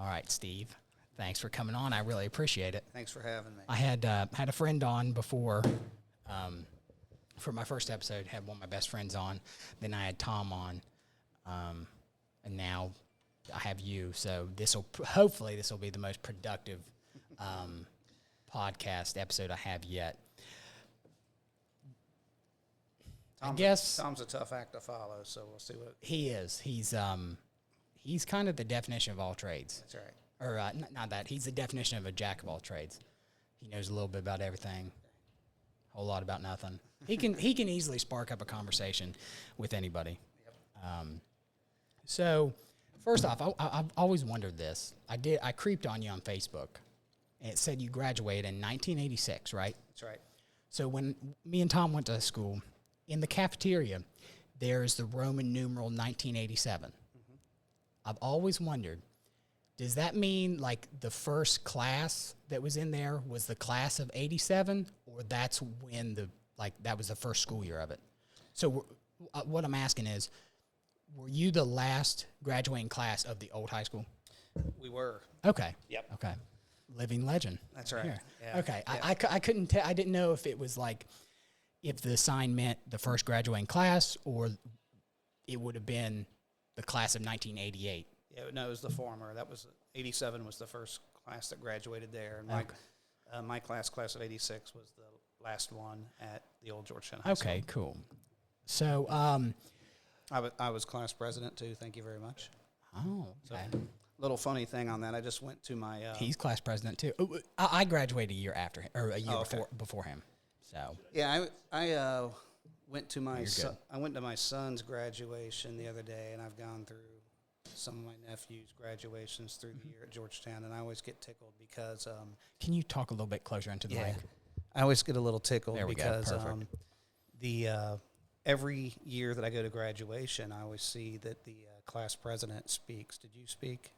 All right, Steve. Thanks for coming on. I really appreciate it. Thanks for having me. I had a friend on before for my first episode. Had one of my best friends on. Then I had Tom on, and now I have you. So hopefully this will be the most productive podcast episode I have yet. Tom's a tough act to follow, so we'll see what he is. He's kind of the definition of all trades. That's right. Or not that. He's the definition of a jack of all trades. He knows a little bit about everything, a whole lot about nothing. He can easily spark up a conversation with anybody. Yep. So, first off, I've always wondered this. I creeped on you on Facebook, and it said you graduated in 1986, right? That's right. So when me and Tom went to school, in the cafeteria, there's the Roman numeral 1987. Mm-hmm. I've always wondered, does that mean like the first class that was in there was the class of 87, or that's when that was the first school year of it? So what I'm asking is, were you the last graduating class of the old high school? We were. Okay. Yep. Okay. Living legend. That's right. Yeah. Okay. Yeah. I couldn't tell. I didn't know if it was like, if the sign meant the first graduating class, or it would have been the class of 1988. Yeah, no, it was the former. That was 87 was the first class that graduated there, and my class of 86 was the last one at the old Georgetown High School. Okay, cool. So, I was class president too. Thank you very much. Oh, okay. So, little funny thing on that. I just went to my. He's class president too. I graduated a year after him, or a year before him. So. Yeah, I went to my You're I went to my son's graduation the other day, and I've gone through some of my nephew's graduations through the year at Georgetown, and I always get tickled because. Can you talk a little bit closer into the mic? I always get a little tickled There we because go. Perfect. Every year that I go to graduation, I always see that the class president speaks. Did you speak,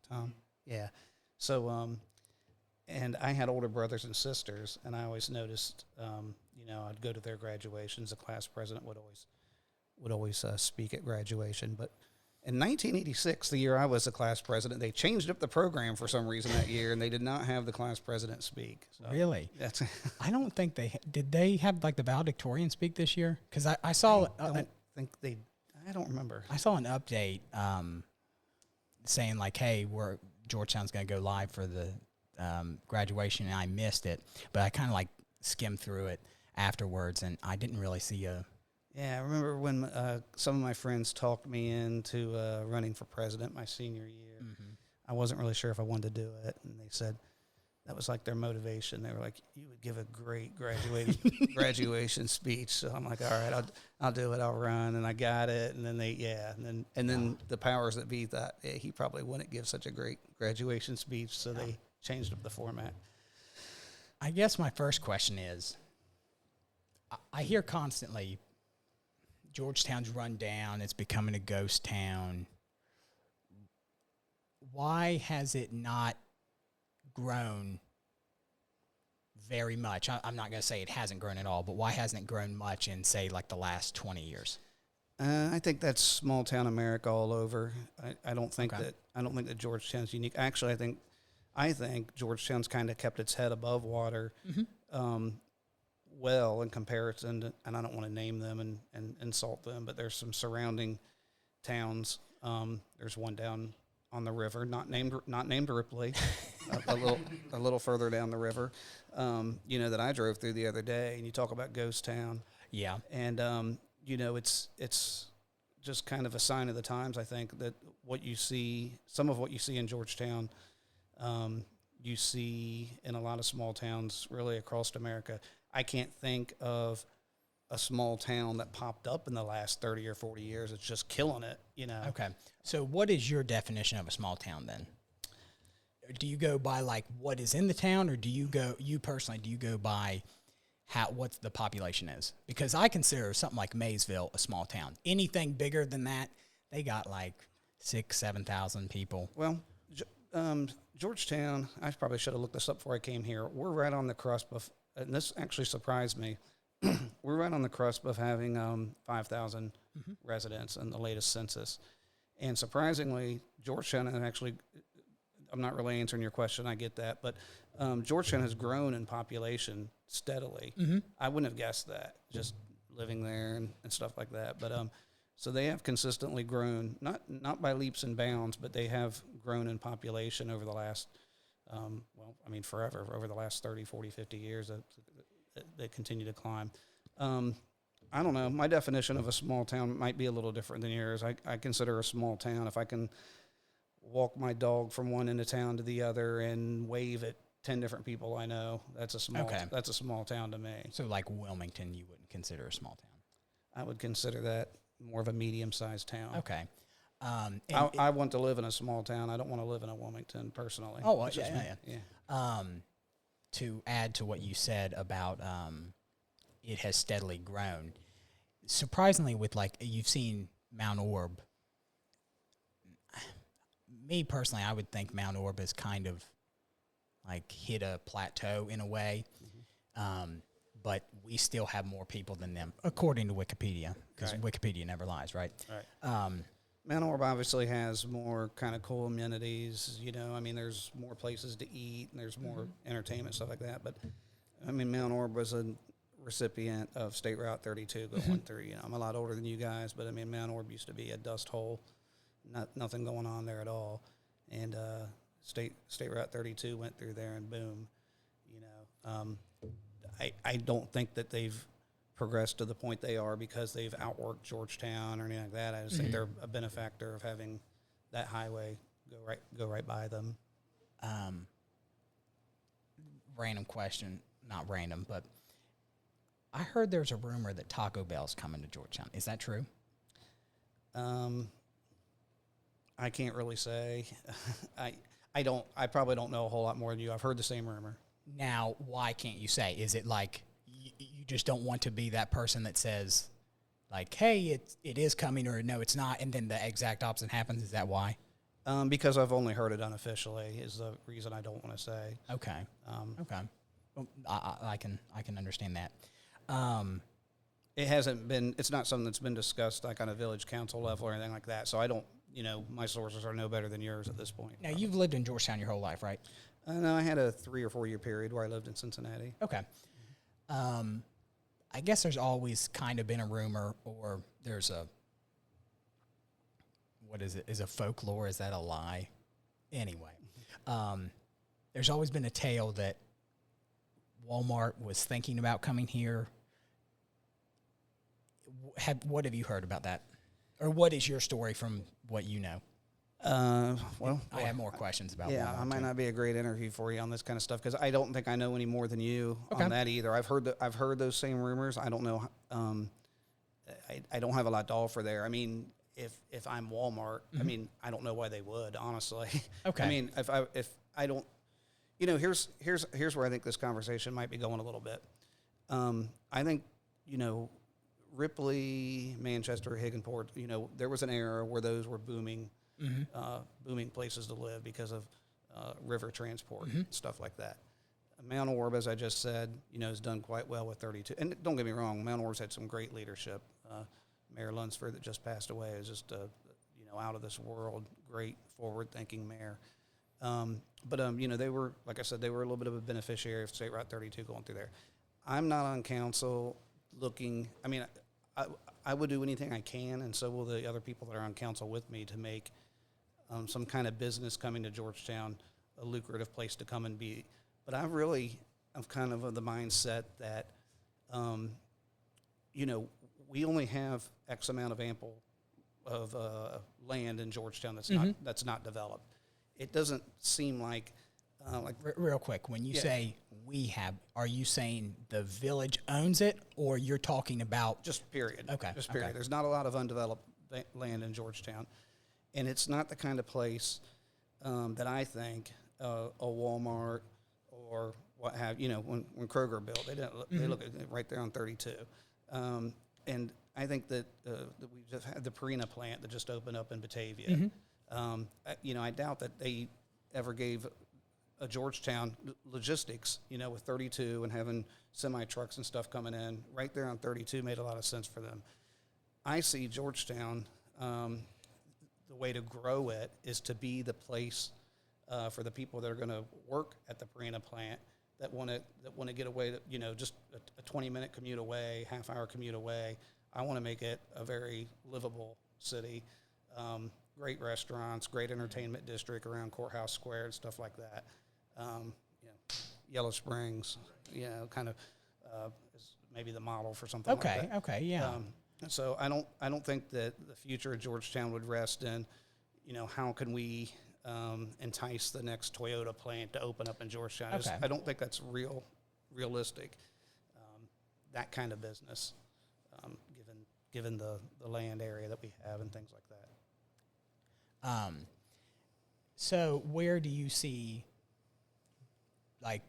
Tom? Yeah. So, and I had older brothers and sisters, and I always noticed, I'd go to their graduations. The class president would always speak at graduation. But in 1986, the year I was the class president, they changed up the program for some reason that year, and they did not have the class president speak. So Really? That's I don't think did they have like the valedictorian speak this year? Because I saw. I don't remember. I saw an update saying like, "Hey, Georgetown's going to go live for the graduation," and I missed it. But I kind of like skimmed through it afterwards, and I didn't really see a. Yeah, I remember when some of my friends talked me into running for president my senior year. Mm-hmm. I wasn't really sure if I wanted to do it, and they said that was like their motivation. They were like, "You would give a great graduation speech." So I'm like, "All right, I'll do it. I'll run," and I got it. And then then the powers that be thought he probably wouldn't give such a great graduation speech, so they changed up the format. I guess my first question is, I hear constantly, Georgetown's run down, it's becoming a ghost town. Why has it not grown very much? I'm not going to say it hasn't grown at all, but why hasn't it grown much in, say, like the last 20 years? I think that's small town America all over. I don't think that Georgetown's unique. Actually, I think Georgetown's kind of kept its head above water. Mm-hmm. Well, in comparison to, and I don't want to name them and insult them, but there's some surrounding towns. There's one down on the river, not named Ripley, a little further down the river, that I drove through the other day. And you talk about ghost town, yeah, and it's just kind of a sign of the times. I think that some of what you see in Georgetown, you see in a lot of small towns, really across America. I can't think of a small town that popped up in the last 30 or 40 years. It's just killing it, Okay. So what is your definition of a small town then? Do you go by like what is in the town, or do you go by what the population is? Because I consider something like Maysville a small town. Anything bigger than that, they got like 6,000-7,000 people. Well, Georgetown, I probably should have looked this up before I came here. We're right on the cusp of, and this actually surprised me, we're right on the cusp of having 5,000 residents in the latest census. And surprisingly, Georgetown, and actually I'm not really answering your question. I get that, but Georgetown has grown in population steadily. I wouldn't have guessed that just living there and stuff like that. But so they have consistently grown, not by leaps and bounds, but they have grown in population over the last, forever, over the last 30, 40, 50 years. They continue to climb. I don't know. My definition of a small town might be a little different than yours. I consider a small town if I can walk my dog from one end of town to the other and wave at 10 different people I know. That's a small town to me. So like Wilmington, you wouldn't consider a small town? I would consider that more of a medium-sized town. Okay. I want to live in a small town. I don't want to live in a Wilmington personally. Oh, well, yeah. To add to what you said about it has steadily grown, surprisingly, with like you've seen Mount Orb. Me personally, I would think Mount Orb has kind of like hit a plateau in a way, but we still have more people than them, according to Wikipedia, because Wikipedia never lies, right? Right. Mount Orb obviously has more kind of cool amenities. There's more places to eat, and there's more entertainment, stuff like that. But, Mount Orb was a recipient of State Route 32 going through. I'm a lot older than you guys, but, Mount Orb used to be a dust hole, nothing going on there at all. And State Route 32 went through there, and boom. I don't think that they've progressed to the point they are because they've outworked Georgetown or anything like that. I just think they're a benefactor of having that highway go right by them. Random question, not random, but I heard there's a rumor that Taco Bell's coming to Georgetown. Is that true? I can't really say. I probably don't know a whole lot more than you. I've heard the same rumor. Now, why can't you say? Is it like you just don't want to be that person that says, like, hey, it is coming, or no, it's not, and then the exact opposite happens? Is that why? Because I've only heard it unofficially is the reason I don't want to say. Okay. Okay. Well, I can understand that. It hasn't been. It's not something that's been discussed like on a village council level or anything like that. So I don't. My sources are no better than yours at this point. Now, you've lived in Georgetown your whole life, right? No, I had a 3 or 4 year period where I lived in Cincinnati. Okay. I guess there's always kind of been a rumor, or there's what is it? Is a folklore? Is that a lie? Anyway, there's always been a tale that Walmart was thinking about coming here. What have you heard about that? Or what is your story from what you know? I have more questions about Walmart. I might not be a great interview for you on this kind of stuff because I don't think I know any more than you on that either. I've heard those same rumors. I don't know. I don't have a lot to offer there. If I'm Walmart, I don't know why they would, honestly. Okay. If I don't, here's where I think this conversation might be going a little bit. I think, Ripley, Manchester, Higginport, there was an era where those were booming places to live because of river transport, stuff like that. Mount Orb, as I just said, has done quite well with 32. And don't get me wrong, Mount Orb's had some great leadership. Mayor Lunsford, that just passed away, is just out of this world, great forward-thinking mayor. But they were, like I said, they were a little bit of a beneficiary of State Route 32 going through there. I'm not on council looking. I would do anything I can, and so will the other people that are on council with me to make some kind of business coming to Georgetown a lucrative place to come and be. But I'm kind of the mindset that, we only have X amount of land in Georgetown that's not developed. It doesn't seem like real quick, when you say we have, are you saying the village owns it, or you're talking about just period? Okay, just period. Okay. There's not a lot of undeveloped land in Georgetown, and it's not the kind of place that I think a Walmart or what have when Kroger built, they look at it right there on 32. And I think that we just had the Purina plant that just opened up in Batavia. I doubt that they ever gave a Georgetown logistics, with 32 and having semi-trucks and stuff coming in. Right there on 32 made a lot of sense for them. I see Georgetown, the way to grow it is to be the place for the people that are going to work at the Purina plant that want to get away, just a 20-minute commute away, half-hour commute away. I want to make it a very livable city. Great restaurants, great entertainment district around Courthouse Square and stuff like that. Yellow Springs, kind of is maybe the model for something like that. Okay, yeah. So I don't think that the future of Georgetown would rest in, how can we entice the next Toyota plant to open up in Georgetown. Okay. I don't think that's realistic, that kind of business, given the land area that we have and things like that. So where do you see, like,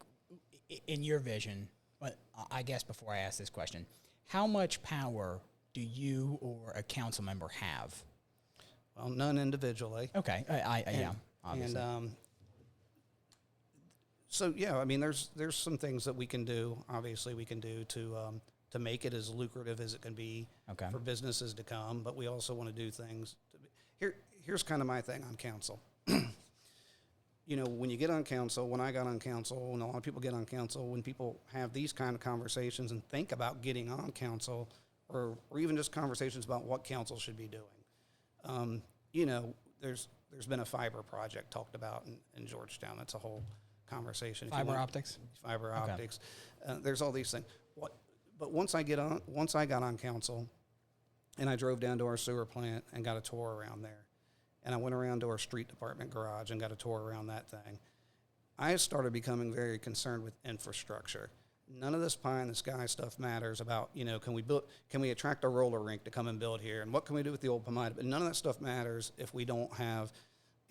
in your vision, but I guess before I ask this question, how much power do you or a council member have? Well, none individually. Okay, yeah, obviously. And so yeah, I mean, there's some things that we can do. Obviously, we can do to make it as lucrative as it can be for businesses to come. But we also want to do things. Here's kind of my thing on council. When you get on council, when I got on council, when a lot of people get on council, when people have these kind of conversations and think about getting on council, or even just conversations about what council should be doing, there's been a fiber project talked about in Georgetown. That's a whole conversation. Fiber optics? Fiber optics. There's all these things. But once I got on council, and I drove down to our sewer plant and got a tour around there, and I went around to our street department garage and got a tour around that thing, I started becoming very concerned with infrastructure. None of this pie in the sky stuff matters about, can we attract a roller rink to come and build here? And what can we do with the old Pomida? But none of that stuff matters if we don't have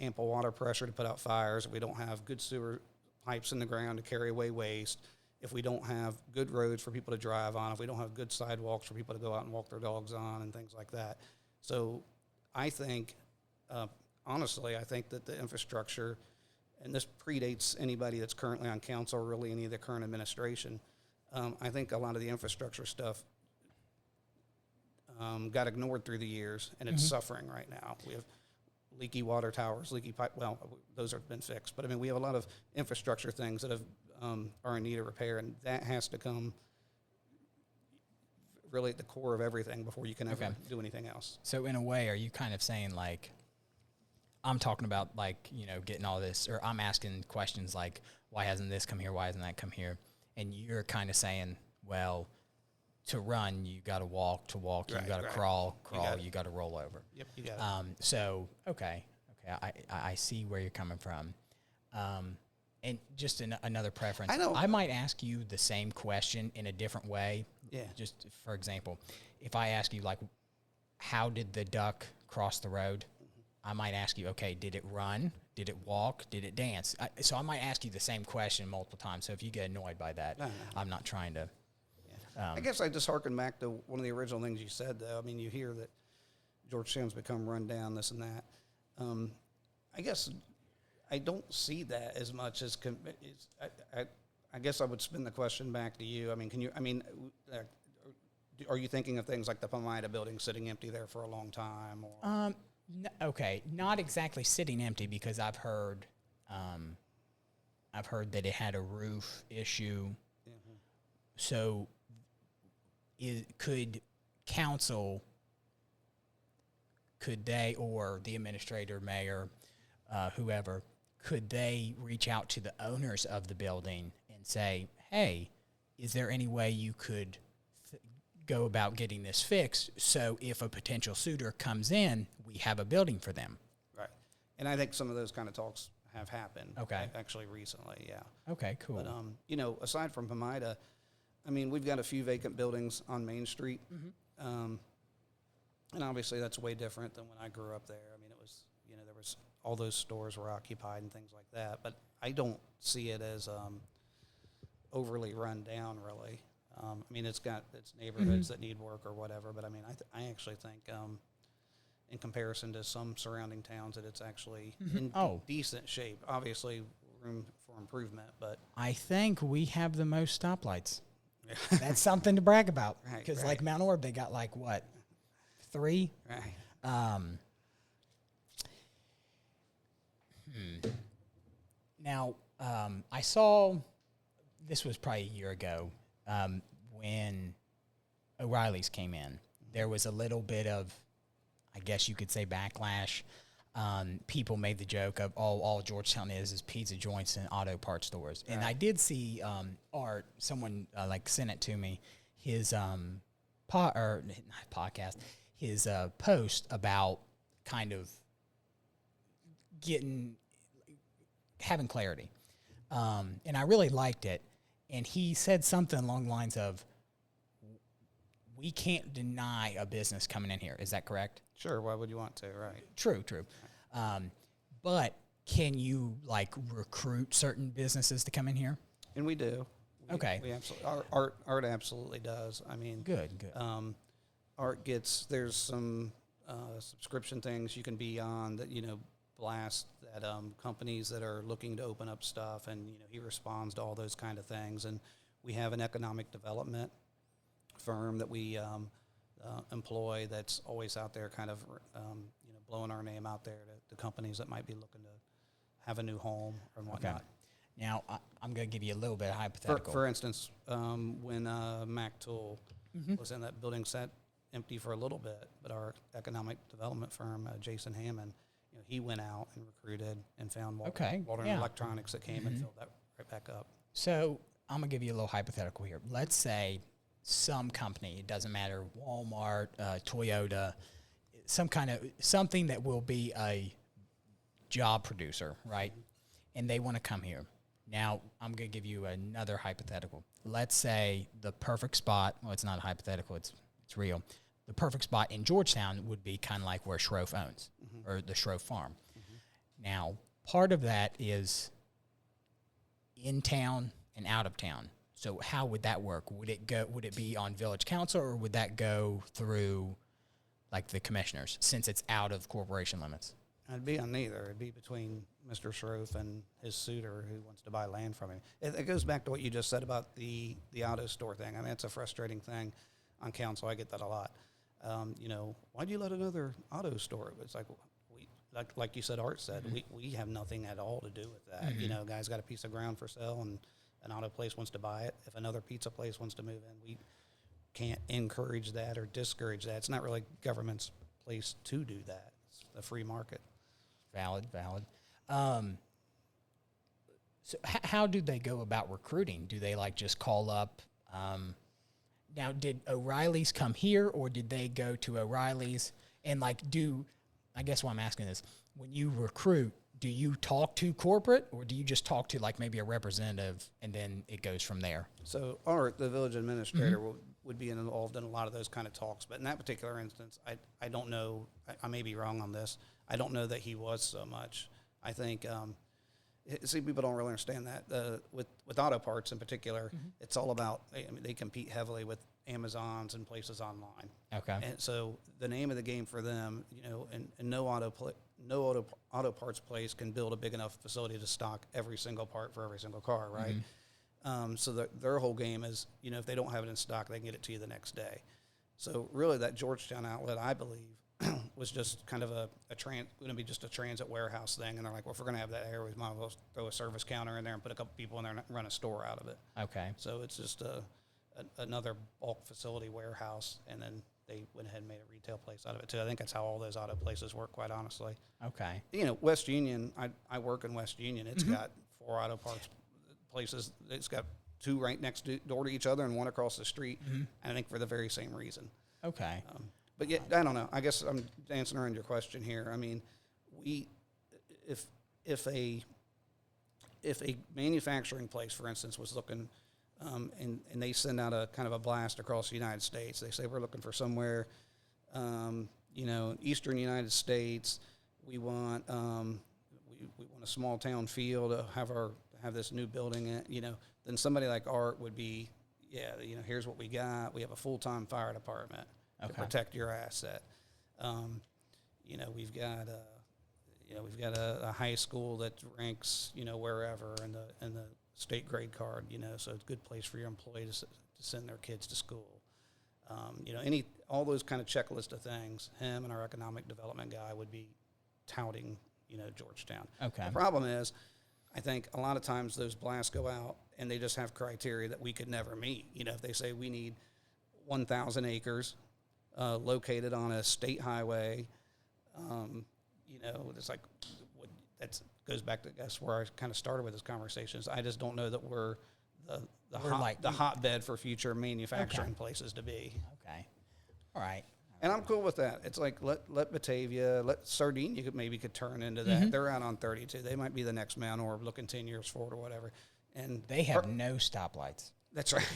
ample water pressure to put out fires, if we don't have good sewer pipes in the ground to carry away waste, if we don't have good roads for people to drive on, if we don't have good sidewalks for people to go out and walk their dogs on and things like that. So I think, honestly, I think that the infrastructure, and this predates anybody that's currently on council or really any of the current administration, I think a lot of the infrastructure stuff got ignored through the years, and it's suffering right now. We have leaky water towers, leaky pipe. Well, those have been fixed, but I mean, we have a lot of infrastructure things that are in need of repair, and that has to come really at the core of everything before you can ever do anything else. So in a way, are you kind of saying, like, I'm talking about, like, getting all this, or I'm asking questions like, why hasn't this come here? Why hasn't that come here? And you're kind of saying, well, to run, you got to walk. To walk, you got to crawl. You got to roll over. Yep, you got it. So, okay, I see where you're coming from. And just another preference. I might ask you the same question in a different way. Yeah. Just for example, if I ask you, like, how did the duck cross the road? I might ask you, okay, did it run? Did it walk? Did it dance? So I might ask you the same question multiple times. So if you get annoyed by that, no. I'm not trying to. Yeah. I guess I just harken back to one of the original things you said, though. I mean, you hear that Georgetown's become run down, this and that. I guess I don't see that as much as I guess I would spin the question back to you. I mean, are you thinking of things like the Pomida building sitting empty there for a long time? Or? Okay, not exactly sitting empty, because I've heard that it had a roof issue. Mm-hmm. So, could council, or the administrator, mayor, whoever, could they reach out to the owners of the building and say, hey, is there any way you could go about getting this fixed, so if a potential suitor comes in, we have a building for them? Right. And I think some of those kind of talks have happened. Okay. Actually recently, yeah. Okay, cool. But, aside from Pomida, I mean, we've got a few vacant buildings on Main Street. Mm-hmm. And obviously that's way different than when I grew up there. I mean, it was, there was all those stores were occupied and things like that. But I don't see it as overly run down, really. I mean, it's got its neighborhoods that need work or whatever, but I mean, I actually think, in comparison to some surrounding towns, that it's actually in decent shape. Obviously, room for improvement, but I think we have the most stoplights. That's something to brag about, because like Mount Orb, they got like what, 3? Right. Now, I saw, this was probably a year ago, when O'Reilly's came in. There was a little bit of, I guess you could say, backlash. People made the joke of all Georgetown is pizza joints and auto parts stores. Right. And I did see Art, someone sent it to me, his podcast, his post about kind of having clarity. And I really liked it. And he said something along the lines of, we can't deny a business coming in here. Is that correct? Sure. Why would you want to? Right. True. But can you recruit certain businesses to come in here? And we do. Okay. We absolutely, Art absolutely does. I mean, good. Art there's some subscription things you can be on that, blast at companies that are looking to open up stuff, and he responds to all those kind of things. And we have an economic development firm that we employ that's always out there kind of blowing our name out there to companies that might be looking to have a new home and whatnot. Okay. Now, I'm going to give you a little bit of hypothetical. For instance, when Mac Tool was in that building, sat empty for a little bit, but our economic development firm, Jason Hammond, he went out and recruited and found Walter and Electronics that came and filled that right back up. So I'm going to give you a little hypothetical here. Let's say some company, it doesn't matter, Walmart, Toyota, something that will be a job producer, right? And they want to come here. Now, I'm going to give you another hypothetical. Let's say the perfect spot, well, it's not hypothetical, it's real. The perfect spot in Georgetown would be kind of like where Schroef owns, or the Schroef farm. Now, part of that is in town and out of town. So how would that work? Would it be on village council, or would that go through the commissioners, since it's out of corporation limits? It'd be on neither. It'd be between Mr. Schroef and his suitor who wants to buy land from him. It goes back to what you just said about the auto store thing. I mean, it's a frustrating thing on council. I get that a lot. Why'd you let another auto store? It's like you said, Art said, we have nothing at all to do with that. Guy's got a piece of ground for sale and an auto place wants to buy it. If another pizza place wants to move in, we can't encourage that or discourage that. It's not really government's place to do that. It's a free market. Valid. So how do they go about recruiting? Do they just call up? Now, did O'Reilly's come here, or did they go to O'Reilly's and I guess why I'm asking this, when you recruit, do you talk to corporate, or do you just talk to maybe a representative and then it goes from there? So Art, the village administrator, would be involved in a lot of those kind of talks. But in that particular instance, I don't know. I may be wrong on this. I don't know that he was so much. I think, people don't really understand that. With auto parts in particular, it's all about, they compete heavily with Amazons and places online. Okay. And so the name of the game for them, and no auto parts place can build a big enough facility to stock every single part for every single car, right? So their whole game is, if they don't have it in stock, they can get it to you the next day. So really that Georgetown outlet, I believe, was just kind of going to be just a transit warehouse thing. And they're like, well, if we're going to have that here, we might as well throw a service counter in there and put a couple people in there and run a store out of it. Okay. So it's just another bulk facility warehouse, and then they went ahead and made a retail place out of it too. I think that's how all those auto places work, quite honestly. Okay. West Union, I work in West Union. It's got 4 auto parts places. It's got 2 right next door to each other and 1 across the street, and I think for the very same reason. Okay. But yeah, I don't know. I guess I'm answering your question here. I mean, if a manufacturing place, for instance, was looking, and they send out a kind of a blast across the United States. They say we're looking for somewhere, eastern United States. We want we want a small town feel to have this new building in. Then somebody like Art would be, here's what we got. We have a full-time fire department. To protect your asset. We've got a high school that ranks, wherever in the state grade card, so it's a good place for your employees to send their kids to school. All those kind of checklist of things, him and our economic development guy would be touting, Georgetown. Okay. The problem is, I think a lot of times those blasts go out and they just have criteria that we could never meet. You know, if they say we need 1,000 acres located on a state highway, you know, it's like that goes back to, I guess, where I kind of started with this conversation. I just don't know that we're the hotbed for future manufacturing places to be. Okay. All right. And I'm cool with that. It's like let Batavia, let Sardinia could turn into that. Mm-hmm. They're out on 32. They might be the next Mount Orb looking 10 years forward or whatever. And they have no stoplights. That's right.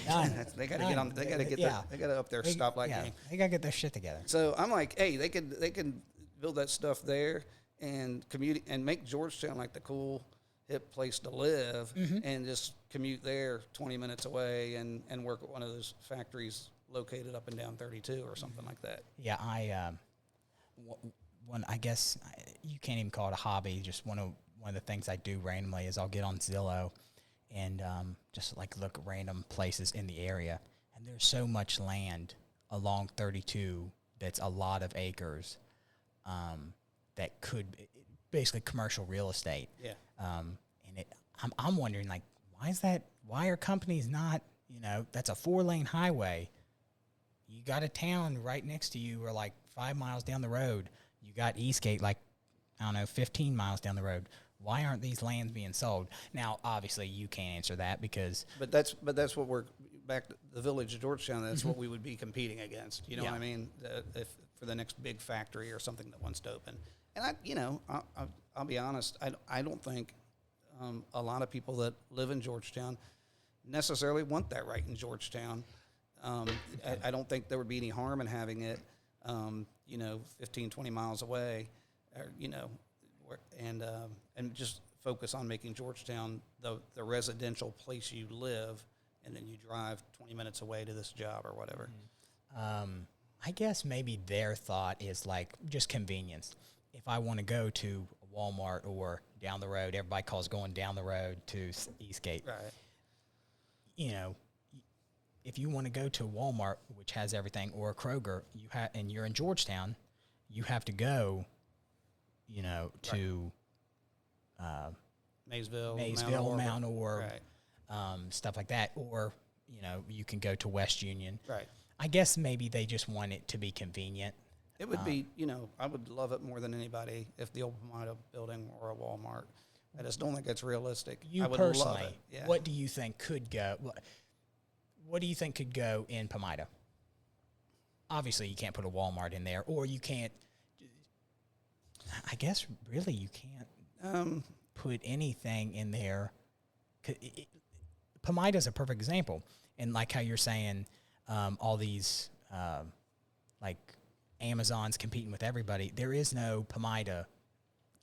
They got to get on. They got to get. They got to up their stoplight game. They got to get their shit together. So I'm like, hey, they can build that stuff there and commute and make Georgetown like the cool hip place to live, and just commute there 20 minutes away and work at one of those factories located up and down 32 or something like that. Yeah, I guess you can't even call it a hobby. Just one of the things I do randomly is I'll get on Zillow and just like look at random places in the area. And there's so much land along 32 that's a lot of acres that could basically commercial real estate. Yeah. And I'm wondering, like, why is that? Why are companies not? You know, that's a 4-lane highway. You got a town right next to you, or like 5 miles down the road. You got Eastgate, like, I don't know, 15 miles down the road. Why aren't these lands being sold? Now, obviously, you can't answer that because. But that's what we're back to the village of Georgetown. That's what we would be competing against. You know what I mean? If for the next big factory or something that wants to open. And I'll be honest. I don't think a lot of people that live in Georgetown necessarily want that right in Georgetown. I don't think there would be any harm in having it, 15, 20 miles away, or, and just focus on making Georgetown the residential place you live, and then you drive 20 minutes away to this job or whatever. I guess maybe their thought is like just convenience. If I want to go to a Walmart or down the road, everybody calls going down the road to Eastgate. Right. You know, if you want to go to Walmart, which has everything, or a Kroger, and you're in Georgetown, you have to go, to Maysville, Mount Orb, right. Stuff like that. Or, you can go to West Union. Right. I guess maybe they just want it to be convenient. It would be, I would love it more than anybody if the old Pomona building were a Walmart. I just don't think it's realistic. You I would personally, love it. Yeah. What do you think could go? What do you think could go in Pomona? Obviously, you can't put a Walmart in there, or you can't. I guess really you can't put anything in there. Pomaita's a perfect example, and like how you're saying, all these like Amazon's competing with everybody. There is no Pomaita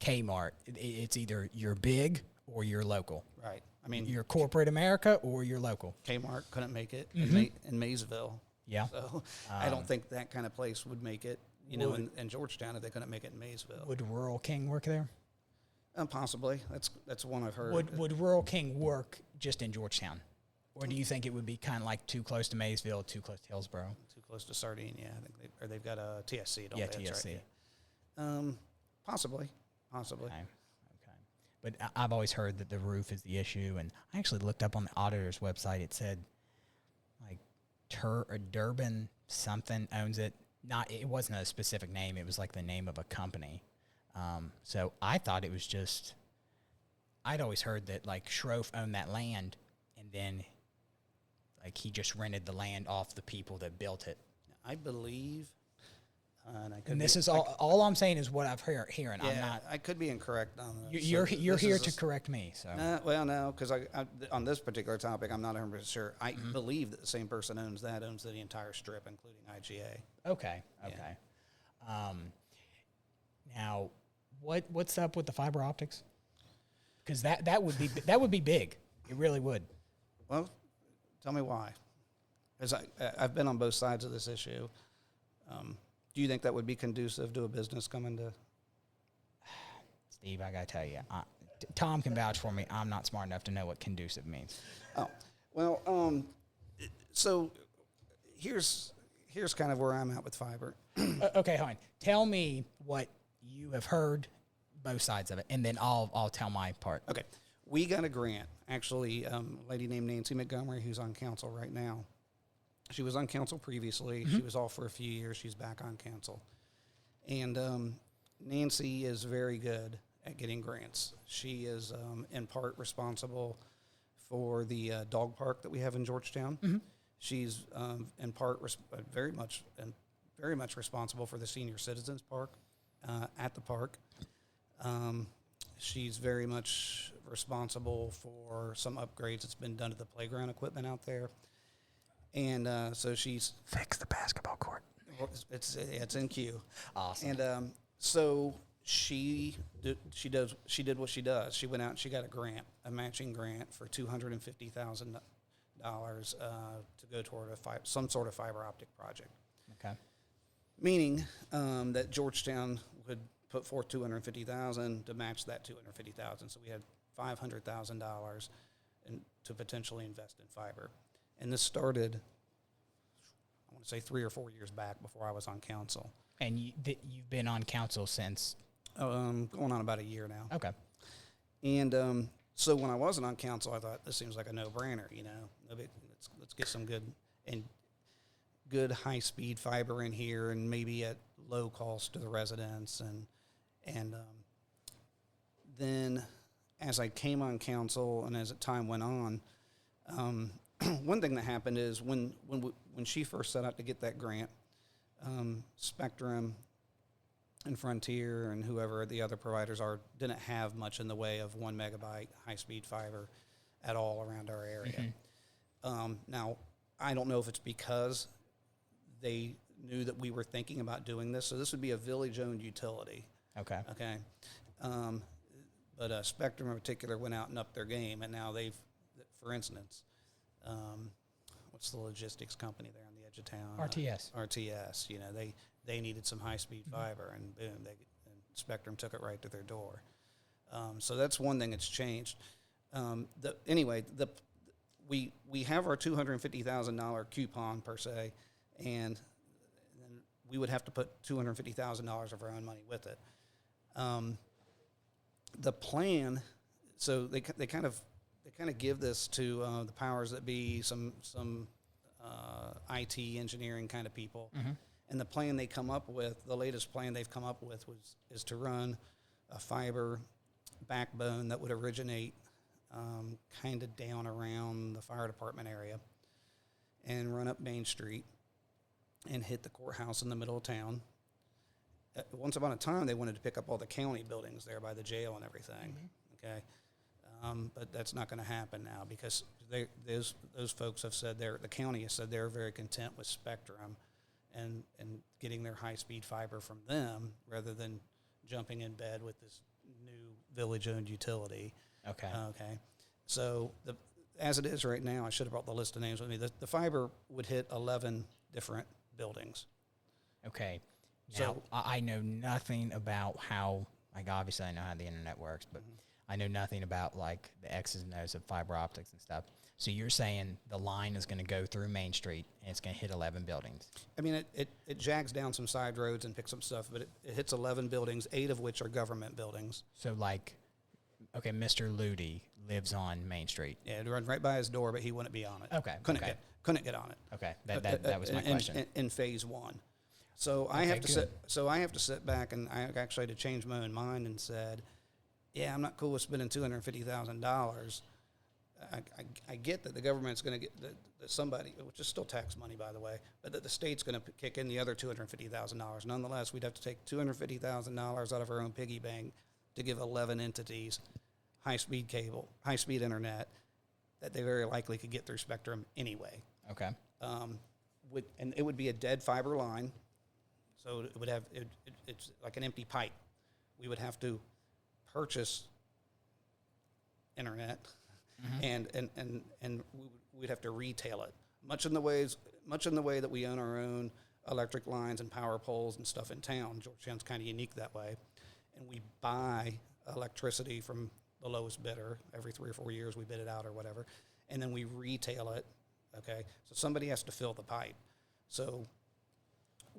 Kmart. It's either you're big or you're local. Right. I mean, you're corporate America or you're local. Kmart couldn't make it in Maysville. Yeah. So I don't think that kind of place would make it, in Georgetown if they couldn't make it in Maysville. Would Rural King work there? Possibly. That's one I've heard. Would Rural King work just in Georgetown? Or do you think it would be kind of like too close to Maysville, too close to Hillsborough? Too close to Sardinia. I think they've got a TSC, don't they? Yeah, TSC. Right. Possibly. Okay. But I've always heard that the roof is the issue, and I actually looked up on the auditor's website. It said, like, Durbin something owns it. It wasn't a specific name. It was like the name of a company. So I thought it was just. I'd always heard that like Schroef owned that land, and then like he just rented the land off the people that built it. I believe. And this is all I'm saying is what I've hearing. Yeah, I'm not. I could be incorrect on this. You're here to correct me. So no, because I on this particular topic, I'm not 100% sure. I believe that the same person owns the entire strip, including IGA. Okay. Yeah. Now, what's up with the fiber optics? Because that would be big. It really would. Well, tell me why. Because I've been on both sides of this issue. Do you think that would be conducive to a business coming to? Steve, I gotta tell you, Tom can vouch for me. I'm not smart enough to know what conducive means. Oh, well, so here's kind of where I'm at with fiber. Okay, hold on. Tell me what you have heard, both sides of it, and then I'll tell my part. Okay. we got a grant. Actually, a lady named Nancy Montgomery, who's on council right now. She was on council previously. She was off for a few years. She's back on council. And Nancy is very good at getting grants. She is in part responsible for the dog park that we have in Georgetown. She's in part very much responsible for the senior citizens park at the park. She's very much responsible for some upgrades that's been done to the playground equipment out there. And so she's Fix the basketball court. it's in queue. Awesome. And so she did what she does. She went out and she got a matching grant for $250,000 to go toward some sort of fiber optic project. Okay. Meaning that Georgetown would put forth $250,000 to match that $250,000. So we had $500,000 to potentially invest in fiber. And this started, I want to say 3 or 4 years back before I was on council. And you've been on council since? Going on about a year now. Okay. And so when I wasn't on council, I thought this seems like a no-brainer. Let's get some good high-speed fiber in here, and maybe at low cost to the residents. And then as I came on council and as time went on, one thing that happened is when she first set out to get that grant, Spectrum and Frontier and whoever the other providers are didn't have much in the way of 1 megabyte high-speed fiber at all around our area. Now, I don't know if it's because they knew that we were thinking about doing this. So this would be a village-owned utility. Okay. Okay. But Spectrum in particular went out and upped their game, and now they've, for instance, what's the logistics company there on the edge of town? RTS. RTS. They needed some high-speed fiber, and boom, and Spectrum took it right to their door. So that's one thing that's changed. We have our $250,000 coupon per se, and then we would have to put $250,000 of our own money with it. The plan, so they kind of give this to the powers that be, some IT engineering kind of people, and the plan they come up with, the latest plan they've come up with is to run a fiber backbone that would originate kind of down around the fire department area and run up Main Street and hit the courthouse in the middle of town. Once upon a time, they wanted to pick up all the county buildings there by the jail and everything. Okay, but that's not going to happen now because those folks have said the county has said they're very content with Spectrum and getting their high-speed fiber from them rather than jumping in bed with this new village-owned utility. Okay. Okay. So as it is right now, I should have brought the list of names with me. The fiber would hit 11 different buildings. Okay. Now, I know nothing about how, obviously I know how the internet works, but I know nothing about, the X's and O's of fiber optics and stuff. So you're saying the line is going to go through Main Street, and it's going to hit 11 buildings? I mean, it jags down some side roads and picks up stuff, but it hits 11 buildings, 8 of which are government buildings. So, okay, Mr. Ludi lives on Main Street. Yeah, it'd run right by his door, but he wouldn't be on it. Okay. Couldn't get on it. Okay, that was my question. In phase 1. So I have to sit back, and I actually had to change my own mind and said, yeah, I'm not cool with spending $250,000. I get that the government's going to get that somebody, which is still tax money, by the way, but that the state's going to kick in the other $250,000. Nonetheless, we'd have to take $250,000 out of our own piggy bank to give 11 entities high-speed cable, high-speed internet that they very likely could get through Spectrum anyway. Okay. And it would be a dead fiber line. So it would have it's like an empty pipe. We would have to purchase internet, and we'd have to retail it. Much in the way that we own our own electric lines and power poles and stuff in town. Georgetown's kind of unique that way, and we buy electricity from the lowest bidder every 3 or 4 years. We bid it out or whatever, and then we retail it. Okay, so somebody has to fill the pipe. So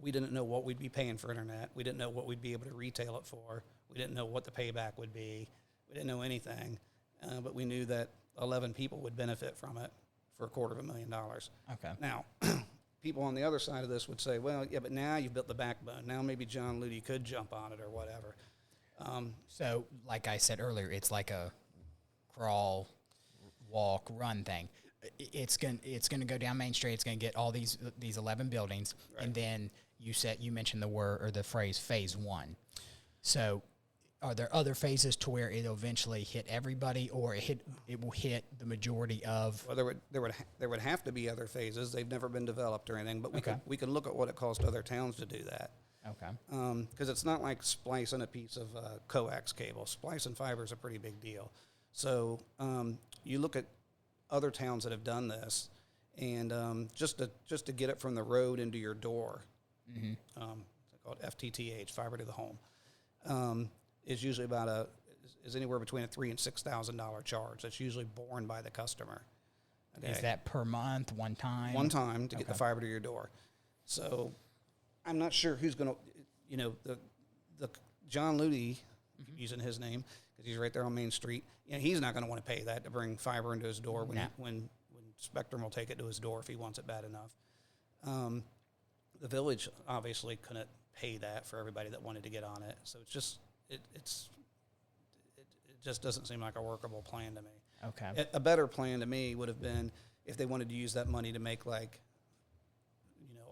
we didn't know what we'd be paying for internet. We didn't know what we'd be able to retail it for. We didn't know what the payback would be. We didn't know anything. but we knew that 11 people would benefit from it for $250,000. Okay. Now, people on the other side of this would say, well, yeah, but now you've built the backbone. Now maybe John Lutie could jump on it or whatever. So, like I said earlier, it's like a crawl, walk, run thing. It's gonna go down Main Street. It's gonna get all these 11 buildings, right. And then you mentioned the word or the phrase phase one. So, are there other phases to where it'll eventually hit everybody, or it will hit the majority of? Well, there would have to be other phases. They've never been developed or anything, but we can look at what it costs other towns to do that. Okay. Because it's not like splicing a piece of coax cable. Splicing fiber is a pretty big deal. So you look at other towns that have done this, and just to get it from the road into your door, it's called FTTH, fiber to the home, is usually about is anywhere between a $3,000 and $6,000 charge. That's usually borne by the customer. Okay. Is that per month, one time? One time to get the fiber to your door. So I'm not sure who's going to, the John Lutie, using his name, because he's right there on Main Street, he's not going to want to pay that to bring fiber into his door when Spectrum will take it to his door if he wants it bad enough. The village obviously couldn't pay that for everybody that wanted to get on it. So it's just, it just doesn't seem like a workable plan to me. Okay. A better plan to me would have been if they wanted to use that money to make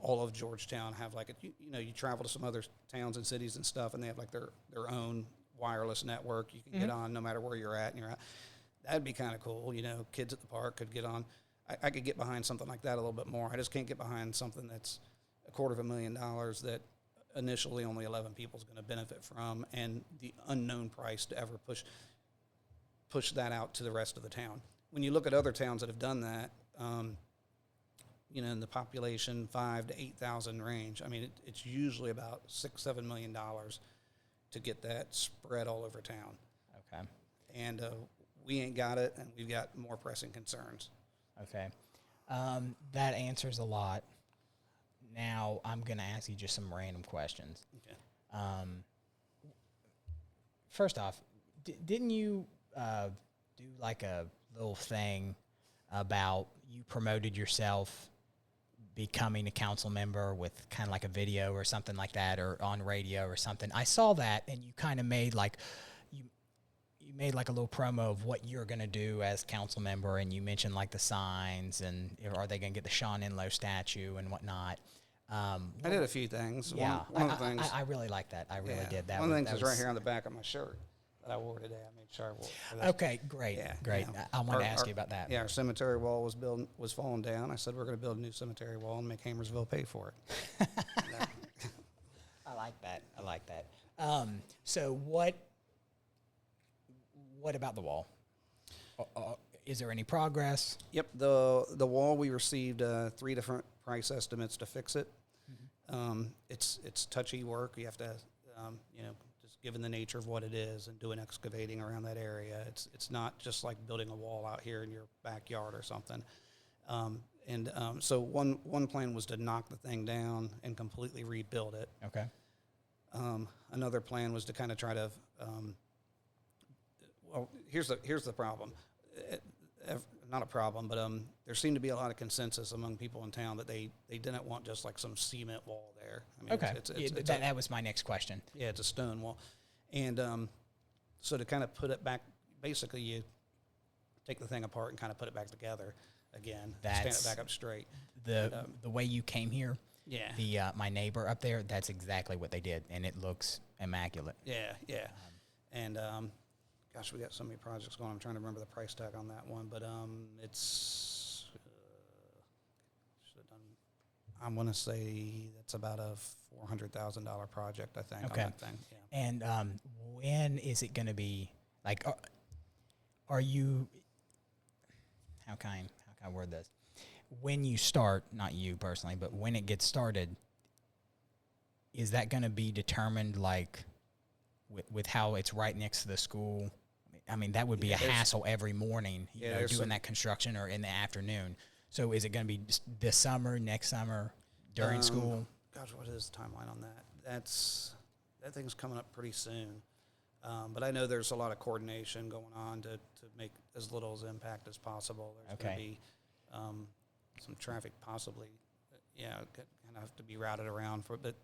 all of Georgetown have you travel to some other towns and cities and stuff, and they have their own wireless network you can get on no matter where you're at. That'd be kind of cool. Kids at the park could get on. I could get behind something like that a little bit more. I just can't get behind something that's $250,000 that initially only 11 people is going to benefit from, and the unknown price to ever push that out to the rest of the town. When you look at other towns that have done that, in the population 5,000 to 8,000 range, I mean, it's usually about $6-7 million to get that spread all over town. Okay. And we ain't got it, and we've got more pressing concerns. Okay. That answers a lot. Now I'm going to ask you just some random questions. Okay. First off, didn't you do like a little thing about you promoted yourself becoming a council member with kind of like a video or something like that, or on radio or something? I saw that, and you kind of made you made like a little promo of what you're going to do as council member, and you mentioned like the signs, and are they going to get the Sean Enlow statue and whatnot. I did a few things. Yeah, one of the things. I really like that. I really did that. One of the things is right here on the back of my shirt that I wore today. I made sure I wore it. Okay, great, great. I want to ask you about that. Yeah, our cemetery wall was falling down. I said we're going to build a new cemetery wall and make Hammersville pay for it. I like that. I like that. So what about the wall? Is there any progress? Yep, the wall, we received 3 different price estimates to fix it. It's touchy work. You have to, just given the nature of what it is and doing excavating around that area, it's not just like building a wall out here in your backyard or something. So one plan was to knock the thing down and completely rebuild it. Okay. Another plan was to kind of try to. Well, here's the problem. Not a problem, but there seemed to be a lot of consensus among people in town that they didn't want just like some cement wall there. I mean, okay, that was my next question. Yeah, it's a stone wall. And so to kind of put it back, basically you take the thing apart and kind of put it back together again, stand it back up straight. The way you came here, yeah. My neighbor up there, that's exactly what they did, and it looks immaculate. Yeah. And gosh, we got so many projects going. I'm trying to remember the price tag on that one, but it's should have done. I'm going to say that's about a $400,000 project, I think. Okay. On that thing. Yeah. And when is it going to be? Like, are you? How can I word this? When you start, not you personally, but when it gets started, is that going to be determined like with how it's right next to the school? I mean, that would be a hassle every morning, doing that construction or in the afternoon. So is it going to be this summer, next summer, during school? Gosh, what is the timeline on that? That thing's coming up pretty soon. But I know there's a lot of coordination going on to make as little as impact as possible. There's going to be some traffic possibly, going to have to be routed around for. But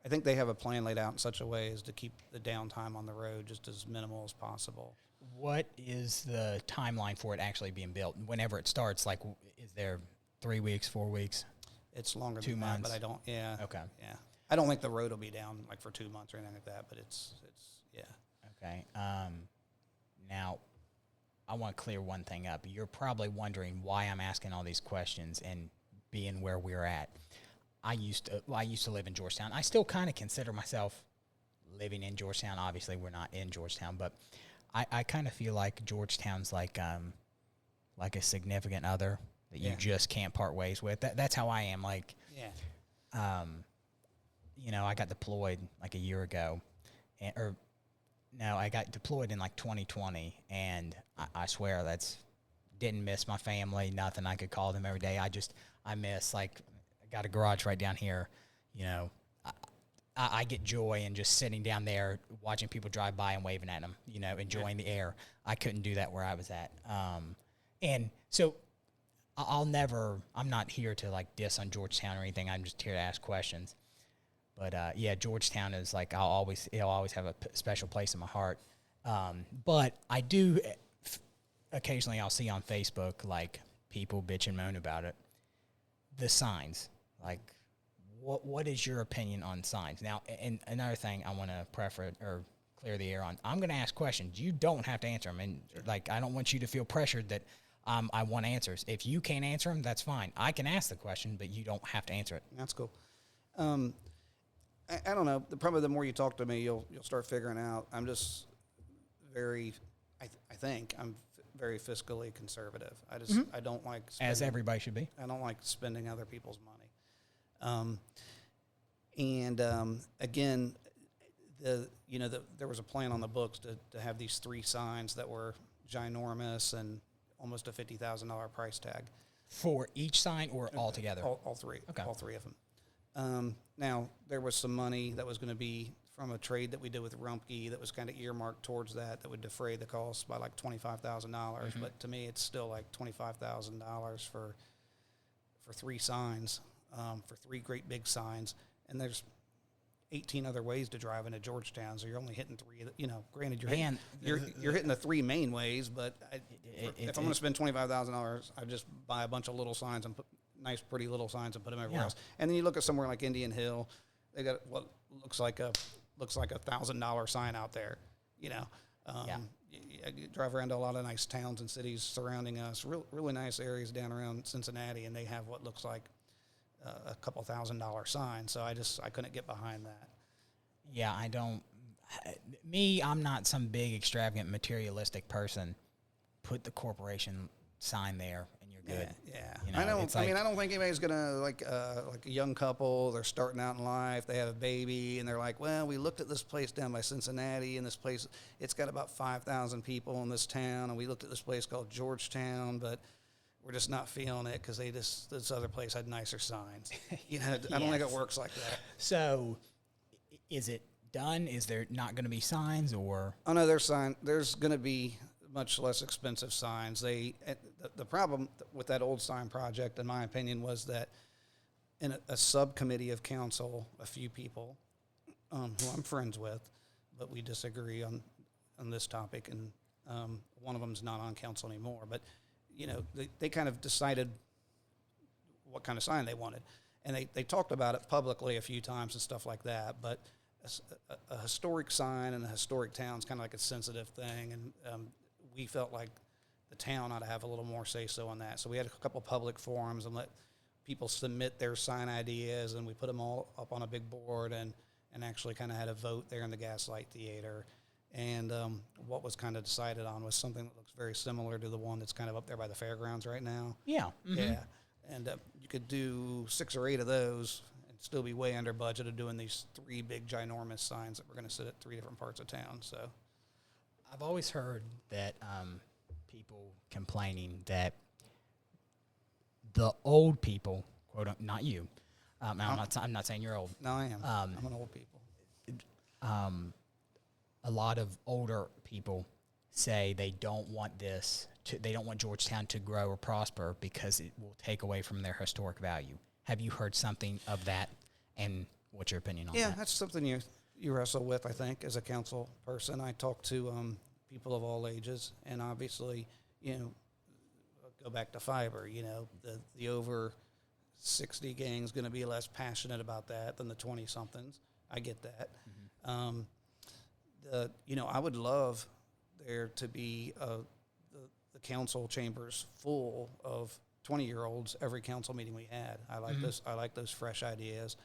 I think they have a plan laid out in such a way as to keep the downtime on the road just as minimal as possible. What is the timeline for it actually being built? Whenever it starts, like, is there 3 weeks, 4 weeks? It's longer 2 than months. that, but I don't. Yeah. Okay. Yeah. I don't think the road will be down like for 2 months or anything like that. But it's yeah. Okay. Now, I want to clear one thing up. You're probably wondering why I'm asking all these questions and being where we're at. I used to live in Georgetown. I still kind of consider myself living in Georgetown. Obviously, we're not in Georgetown, but I kind of feel like Georgetown's like a significant other that you just can't part ways with. That's how I am. Like, I got deployed like a year ago, I got deployed in like 2020, and I swear didn't miss my family, nothing. I could call them every day. I miss, like, I got a garage right down here, I get joy in just sitting down there watching people drive by and waving at them, enjoying the air. I couldn't do that where I was at. And so I'm not here to like diss on Georgetown or anything. I'm just here to ask questions. But Georgetown is like, it'll always have a special place in my heart. But I do occasionally I'll see on Facebook like people bitch and moan about it. The signs, like, what is your opinion on signs? Now, and another thing I want to clear the air on. I'm going to ask questions. You don't have to answer them, and like, I don't want you to feel pressured that I want answers. If you can't answer them, that's fine. I can ask the question, but you don't have to answer it. That's cool. I don't know. Probably the more you talk to me, you'll start figuring out. I'm just very, I think I'm very fiscally conservative. I don't like spending, as everybody should be. I don't like spending other people's money. Again, there was a plan on the books to have these 3 signs that were ginormous and almost a $50,000 price tag for each sign, or all together? All 3. Okay. All 3 of them. Now, there was some money that was going to be from a trade that we did with Rumpke that was kind of earmarked towards that would defray the cost by like $25,000. But to me, it's still like $25,000 for 3 signs, for 3 great big signs. And there's 18 other ways to drive into Georgetown, so you're only hitting 3. Granted, you're hitting the 3 main ways, but if I'm going to spend $25,000, I just buy a bunch of little signs and put nice, pretty little signs and put them everywhere else. And then you look at somewhere like Indian Hill, they got what looks like a $1,000 sign out there. You drive around to a lot of nice towns and cities surrounding us, really nice areas down around Cincinnati, and they have what looks like a couple $1,000 sign. So I couldn't get behind that. Yeah, I'm not some big extravagant materialistic person. Put the corporation sign there and you're good. Yeah. I don't think anybody's gonna like a young couple, they're starting out in life, they have a baby, and they're like, well, we looked at this place down by Cincinnati, and this place, it's got about 5,000 people in this town, and we looked at this place called Georgetown, but we're just not feeling it because this other place had nicer signs. I don't think it works like that. So, is it done? Is there not going to be signs, or? Oh no, there's going to be much less expensive signs. The problem with that old sign project, in my opinion, was that in a subcommittee of council, a few people who I'm friends with, but we disagree on this topic, and one of them's not on council anymore, but they kind of decided what kind of sign they wanted. And they talked about it publicly a few times and stuff like that. But a historic sign in a historic town is kind of like a sensitive thing. And we felt like the town ought to have a little more say-so on that. So we had a couple public forums and let people submit their sign ideas. And we put them all up on a big board and actually kind of had a vote there in the Gaslight Theater. And what was kind of decided on was something that looks very similar to the one that's kind of up there by the fairgrounds right now. Yeah. Mm-hmm. Yeah. And you could do 6 or 8 of those and still be way under budget of doing these 3 big, ginormous signs that we're going to sit at 3 different parts of town. So I've always heard that people complaining that the old people, quote, not you, I'm not saying you're old. No, I am. I'm an old people. a lot of older people say they don't want they don't want Georgetown to grow or prosper because it will take away from their historic value. Have you heard something of that, and what's your opinion on that? Yeah, that's something you wrestle with, I think, as a council person. I talk to people of all ages, and obviously, go back to fiber, the over 60 gang's going to be less passionate about that than the 20-somethings. I get that. Mm-hmm. I would love there to be the council chambers full of 20-year-olds every council meeting we had. I like this. I like those fresh ideas.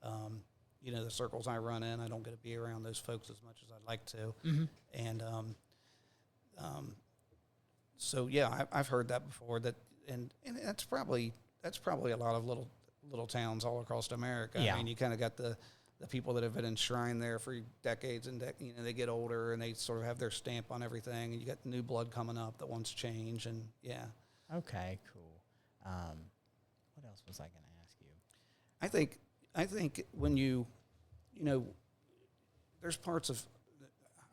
The circles I run in, I don't get to be around those folks as much as I'd like to. Mm-hmm. And so yeah, I've heard that before. And that's probably a lot of little towns all across America. Yeah. I mean, you kind of got the people that have been enshrined there for decades, and they get older and they sort of have their stamp on everything. And you got new blood coming up that wants change, and yeah. Okay, cool. What else was I going to ask you? I think when there's parts of,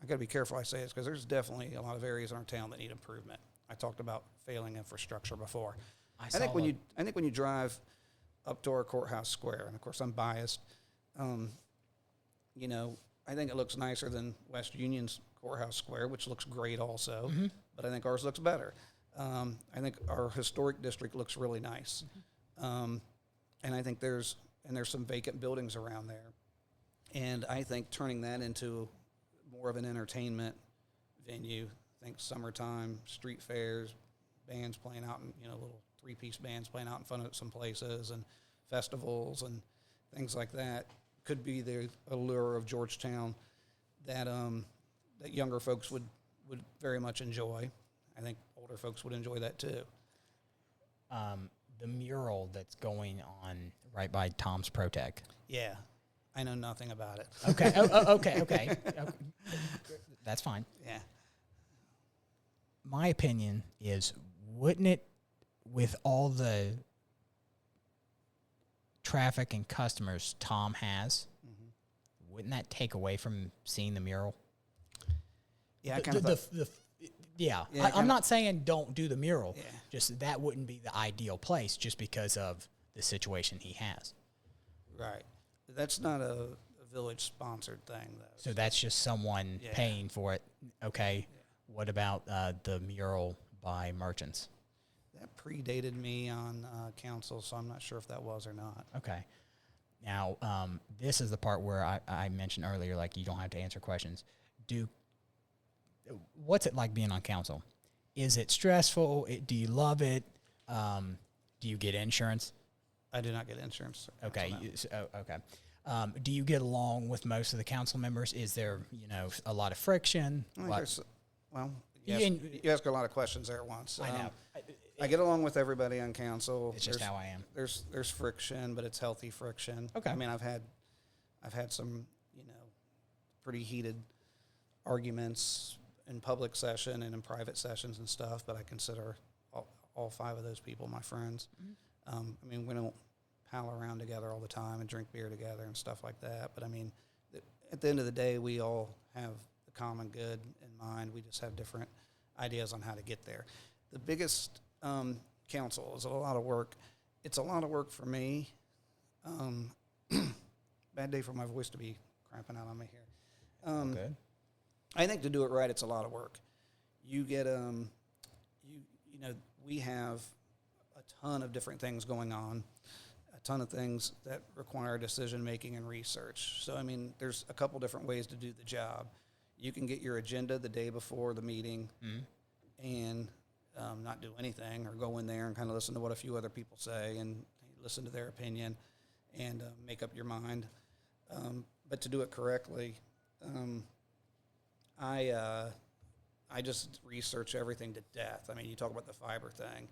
I got to be careful I say this because there's definitely a lot of areas in our town that need improvement. I talked about failing infrastructure before. I think when you drive up to our courthouse square, and of course I'm biased, I think it looks nicer than West Union's courthouse square, which looks great also, but I think ours looks better. I think our historic district looks really nice. And I think there's some vacant buildings around there. And I think turning that into more of an entertainment venue, I think summertime, street fairs, bands playing out in, little 3-piece bands playing out in front of some places, and festivals and things like that could be the allure of Georgetown that younger folks would very much enjoy. I think older folks would enjoy that too. The mural that's going on right by Tom's Protec. Yeah, I know nothing about it. Okay. Okay. That's fine. Yeah. My opinion is, wouldn't it, with all the traffic and customers Tom has, wouldn't that take away from seeing the mural? Yeah, I'm not saying don't do the mural. Yeah. Just that wouldn't be the ideal place just because of the situation he has. Right. That's not a village-sponsored thing, though. So that's just someone paying for it. Okay. Yeah. What about the mural by merchants? That predated me on council, so I'm not sure if that was or not. Okay. Now, this is the part where I mentioned earlier, like, you don't have to answer questions. What's it like being on council? Is it stressful? Do you love it? Do you get insurance? I do not get insurance. Okay. Okay. Do you get along with most of the council members? Is there, a lot of friction? You ask a lot of questions there at once. I know. I get along with everybody on council. It's just how I am. There's friction, but it's healthy friction. Okay. I mean, I've had some, pretty heated arguments in public session and in private sessions and stuff, but I consider all 5 of those people my friends. Mm-hmm. We don't pal around together all the time and drink beer together and stuff like that, but at the end of the day, we all have the common good in mind. We just have different ideas on how to get there. The biggest council is a lot of work. It's a lot of work for me. Bad day for my voice to be cramping out on me here. Good. I think to do it right, it's a lot of work. You get we have a ton of different things going on, a ton of things that require decision making and research. So there's a couple different ways to do the job. You can get your agenda the day before the meeting, and not do anything, or go in there and kind of listen to what a few other people say and listen to their opinion and make up your mind. But to do it correctly, I just research everything to death. You talk about the fiber thing.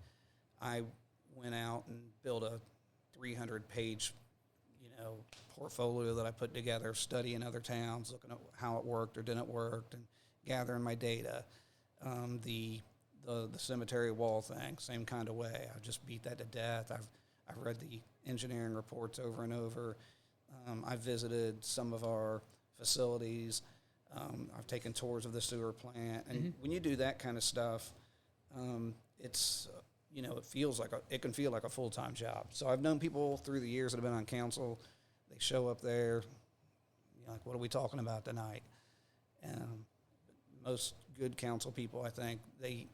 I went out and built a 300-page, portfolio that I put together, studying other towns, looking at how it worked or didn't work, and gathering my data. The cemetery wall thing, same kind of way. I just beat that to death. I've read the engineering reports over and over. I've visited some of our facilities. I've taken tours of the sewer plant, and when you do that kind of stuff, it's it can feel like a full-time job. So I've known people through the years that have been on council. They show up there, like, what are we talking about tonight? Most good council people, I think, they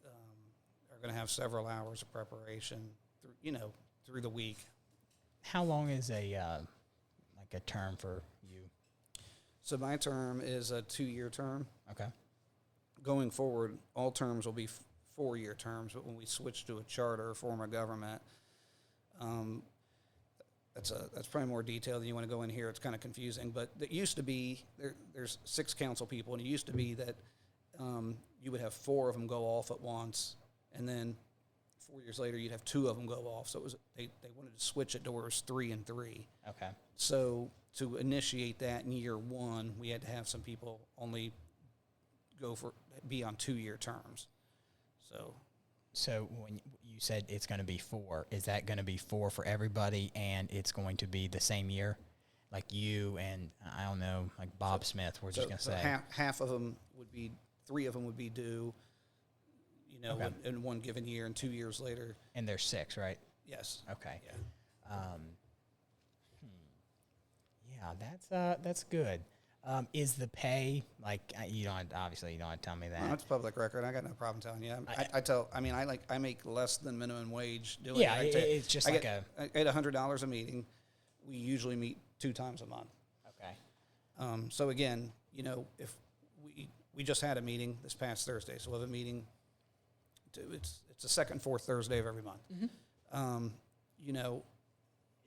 are going to have several hours of preparation through the week. How long is a term for you? So my term is a 2-year term. Okay. Going forward, all terms will be 4-year terms, but when we switch to a charter form of government, that's probably more detail than you want to go in here. It's kind of confusing, but it used to be there's 6 council people, and it used to be that you would have 4 of them go off at once, and then 4 years later you'd have 2 of them go off. So it was they wanted to switch it to where it was 3 and 3. Okay. So to initiate that in year 1, we had to have some people only be on 2-year terms. So when you said it's going to be 4, is that going to be 4 for everybody, and it's going to be the same year? Like you and, I don't know, like Bob Smith, we're just going to say. Half of them would be, 3 of them would be due, okay, in one given year, and 2 years later. And there's 6, right? Yes. Okay. Yeah. Yeah, that's good. Is the pay, like, obviously you don't have to tell me that. No, it's public record. I got no problem telling you. I make less than minimum wage doing it. Yeah, it's just I get $100 a meeting. We usually meet 2 times a month. Okay. So again, if we just had a meeting this past Thursday, so we'll have a meeting. It's the second, 4th Thursday of every month.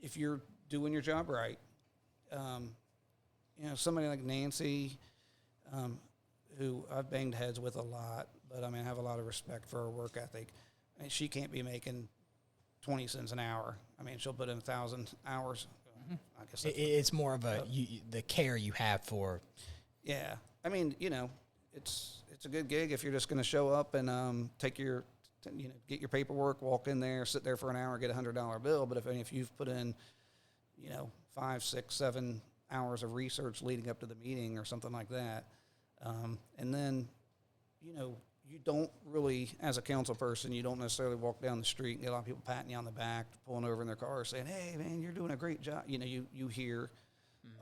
If you're doing your job right, somebody like Nancy, who I've banged heads with a lot, but I have a lot of respect for her work ethic. She can't be making 20 cents an hour. she'll put in 1,000 hours. I guess it's more of the care you have for. Yeah, it's a good gig if you're just going to show up and get your paperwork, walk in there, sit there for an hour, get $100 bill. But if you've put in, 5, 6, 7 hours of research leading up to the meeting or something like that, and then, you don't really, as a council person, you don't necessarily walk down the street and get a lot of people patting you on the back, pulling over in their car, saying, "Hey, man, you're doing a great job." You hear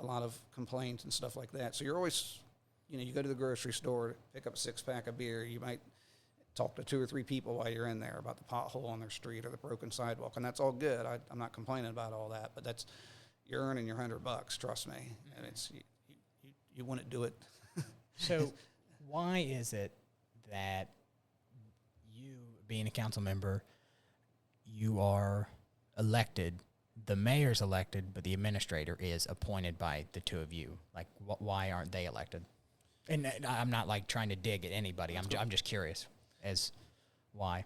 a lot of complaints and stuff like that. So you're always, you go to the grocery store, pick up a 6-pack of beer. You might talk to 2 or 3 people while you're in there about the pothole on their street or the broken sidewalk, and that's all good. I'm not complaining about all that, but you're earning your $100. Trust me, and it's you want to do it. So, why is it that you, being a council member, you are elected? The mayor's elected, but the administrator is appointed by the 2 of you. Like, why aren't they elected? And I'm not like trying to dig at anybody. I'm just curious as why.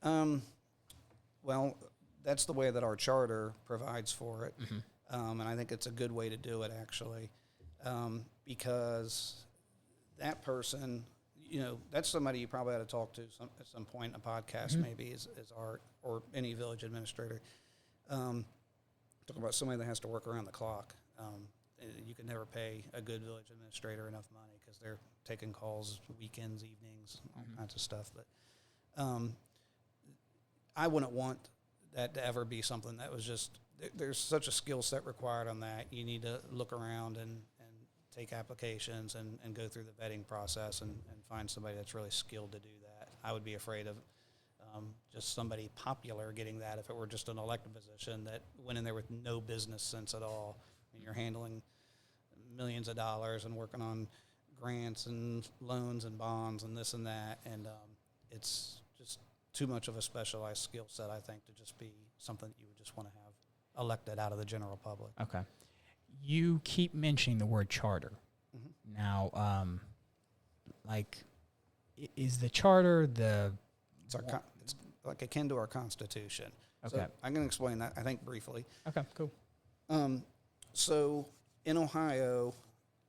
Well, that's the way that our charter provides for it, and I think it's a good way to do it actually, because that person, that's somebody you probably ought to talk to at some point in a podcast, maybe is Art or any village administrator. Talk about somebody that has to work around the clock. You can never pay a good village administrator enough money because they're taking calls weekends, evenings, all kinds of stuff. But I wouldn't want that to ever be something that was just, there's such a skill set required on that. You need to look around and take applications and go through the vetting process and find somebody that's really skilled to do that. I would be afraid of just somebody popular getting that if it were just an elected position that went in there with no business sense at all. And you're handling millions of dollars and working on grants and loans and bonds and this and that, and it's just too much of a specialized skill set, I think, to just be something that you would just want to have elected out of the general public. Okay. You keep mentioning the word charter. Now, is the charter the... It's like akin to our Constitution. Okay. So I'm going to explain that, I think, briefly. Okay, cool. So in Ohio,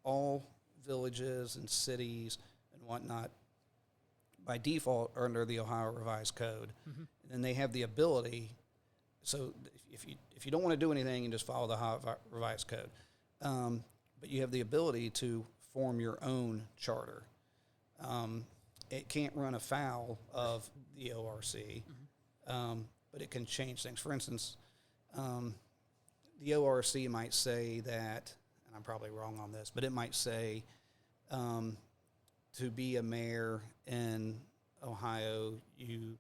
all villages and cities and whatnot, by default, are under the Ohio Revised Code. And they have the ability, so if you don't want to do anything, you just follow the Ohio Revised Code. But you have the ability to form your own charter. It can't run afoul of the ORC, but it can change things. For instance, the ORC might say that, and I'm probably wrong on this, but it might say to be a mayor in Ohio, you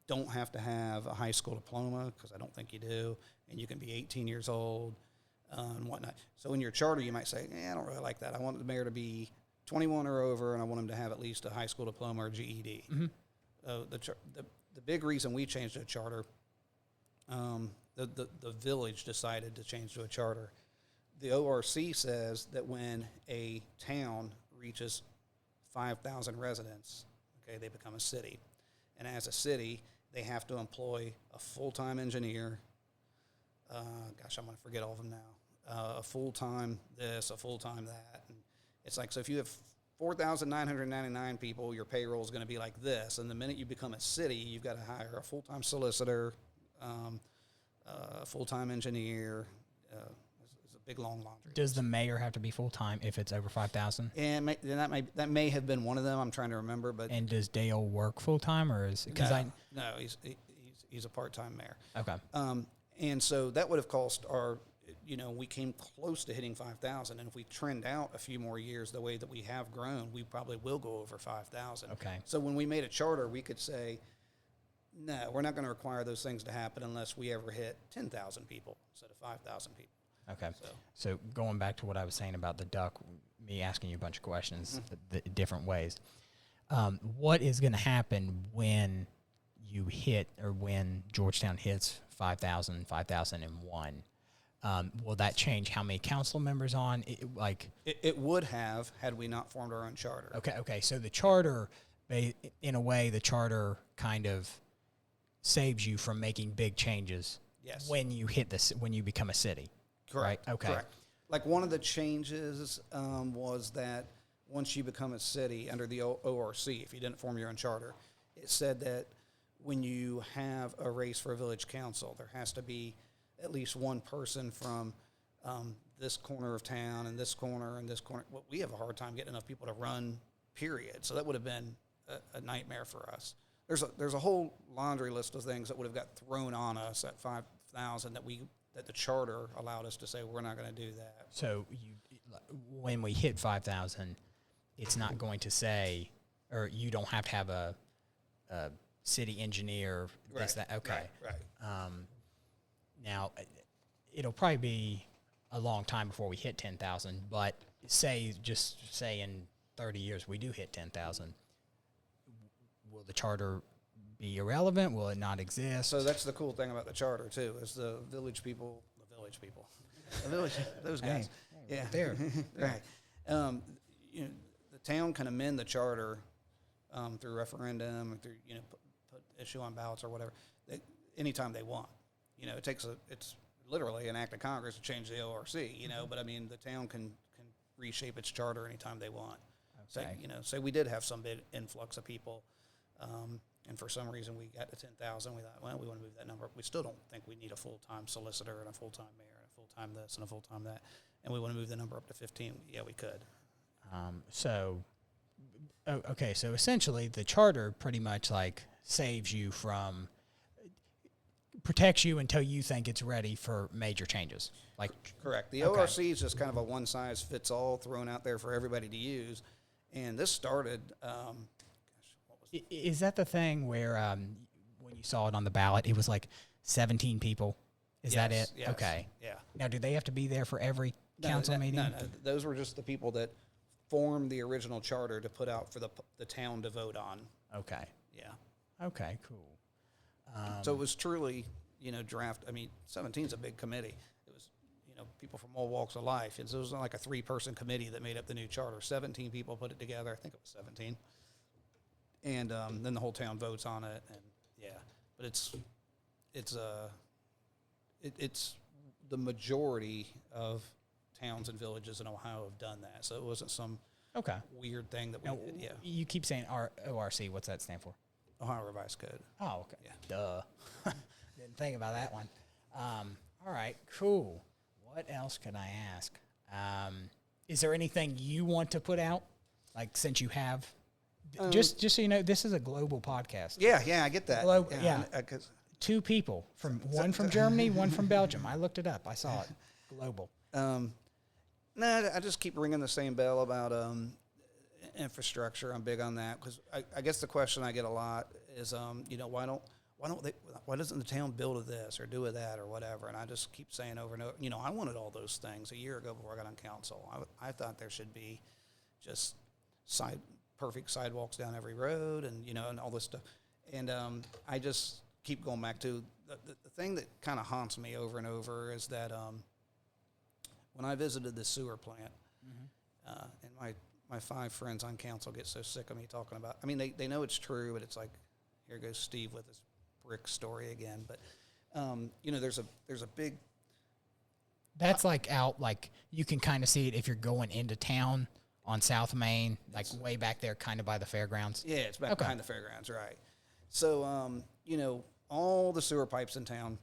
don't have to have a high school diploma, because I don't think you do, and you can be 18 years old and whatnot. So in your charter, you might say, I don't really like that. I want the mayor to be 21 or over, and I want him to have at least a high school diploma or GED. Mm-hmm. The big reason we changed the charter, the village decided to change to a charter. The ORC says that when a town reaches 5,000 residents, okay, they become a city. And as a city, they have to employ a full-time engineer. I'm going to forget all of them now. A full-time this, a full-time that. And it's like, so if you have 4,999 people, your payroll is going to be like this. And the minute you become a city, you've got to hire a full-time solicitor, a full-time engineer. It's a big, long laundry. Does the mayor have to be full-time if it's over 5,000? And that may have been one of them. I'm trying to remember. But and does Dale work full-time, or is no, he's a part-time mayor. Okay. And so that would have cost our, we came close to hitting 5,000. And if we trend out a few more years the way that we have grown, we probably will go over 5,000. Okay. So when we made a charter, we could say, no, we're not going to require those things to happen unless we ever hit 10,000 people instead of 5,000 people. Okay. So going back to what I was saying about the duck, me asking you a bunch of questions, the different ways. What is going to happen when you hit, or when Georgetown hits 5,000, 5,001? Will that change how many council members on? It would have had we not formed our own charter. Okay. So the charter, in a way, the charter kind of saves you from making big changes. Yes. When you hit this, when you become a city. Correct. Right? Okay. Correct. Like one of the changes was that once you become a city under the ORC, if you didn't form your own charter, it said that when you have a race for a village council, there has to be at least one person from this corner of town and this corner and this corner. Well, we have a hard time getting enough people to run, period. So that would have been a nightmare for us. There's a whole laundry list of things that would have got thrown on us at 5,000 that the charter allowed us to say we're not going to do that. So when we hit 5,000, it's not going to say, or you don't have to have a city engineer. Right. That. Okay. Right. Now, it'll probably be a long time before we hit 10,000, but say in 30 years we do hit 10,000, will the charter be irrelevant? Will it not exist? So that's the cool thing about the charter too, is the village people, those guys. Hey, yeah, there. right. The town can amend the charter through referendum or through put issue on ballots or whatever, anytime they want. It's literally an act of Congress to change the ORC. But I mean the town can reshape its charter anytime they want. Okay. Say we did have some big influx of people. And for some reason we got to 10,000. We thought, well, we want to move that number. We still don't think we need a full-time solicitor and a full-time mayor and a full-time this and a full-time that. And we want to move the number up to 15. Yeah, we could. So essentially the charter pretty much saves you from, protects you until you think it's ready for major changes. Correct. The ORC is just kind of a one-size-fits-all thrown out there for everybody to use. And this started... Is that the thing where when you saw it on the ballot, it was 17 people? Is that it? Yes, okay. Yeah. Now, do they have to be there for every council meeting? No. Those were just the people that formed the original charter to put out for the town to vote on. Okay. Yeah. Okay, cool. So it was truly, draft. I mean, 17 is a big committee. It was, people from all walks of life. It was like a 3-person committee that made up the new charter. 17 people put it together. I think it was 17. And then the whole town votes on it, and but it's the majority of towns and villages in Ohio have done that. So it wasn't some weird thing that we did. Yeah. You keep saying ORC. What's that stand for? Ohio Revised Code. Oh, okay. Yeah. Duh. Didn't think about that one. All right, cool. What else could I ask? Is there anything you want to put out? Like, since you have, just so you know, this is a global podcast. Yeah, I get that. Yeah. 2 people one from Germany, one from Belgium. I looked it up. I saw it. Global. I just keep ringing the same bell about infrastructure. I'm big on that because I guess the question I get a lot is, why doesn't the town build this or do that or whatever? And I just keep saying over and over, I wanted all those things a year ago before I got on council. I thought there should be just perfect sidewalks down every road and, and all this stuff. And I just keep going back to the thing that kind of haunts me over and over is that when I visited the sewer plant, and my 5 friends on council get so sick of me talking about, I mean, they know it's true, but it's like, here goes Steve with his brick story again. But, there's a big... That's you can kind of see it if you're going into town on South Main, way back there, kind of by the fairgrounds. Yeah, it's back behind the fairgrounds, right. So, all the sewer pipes in town,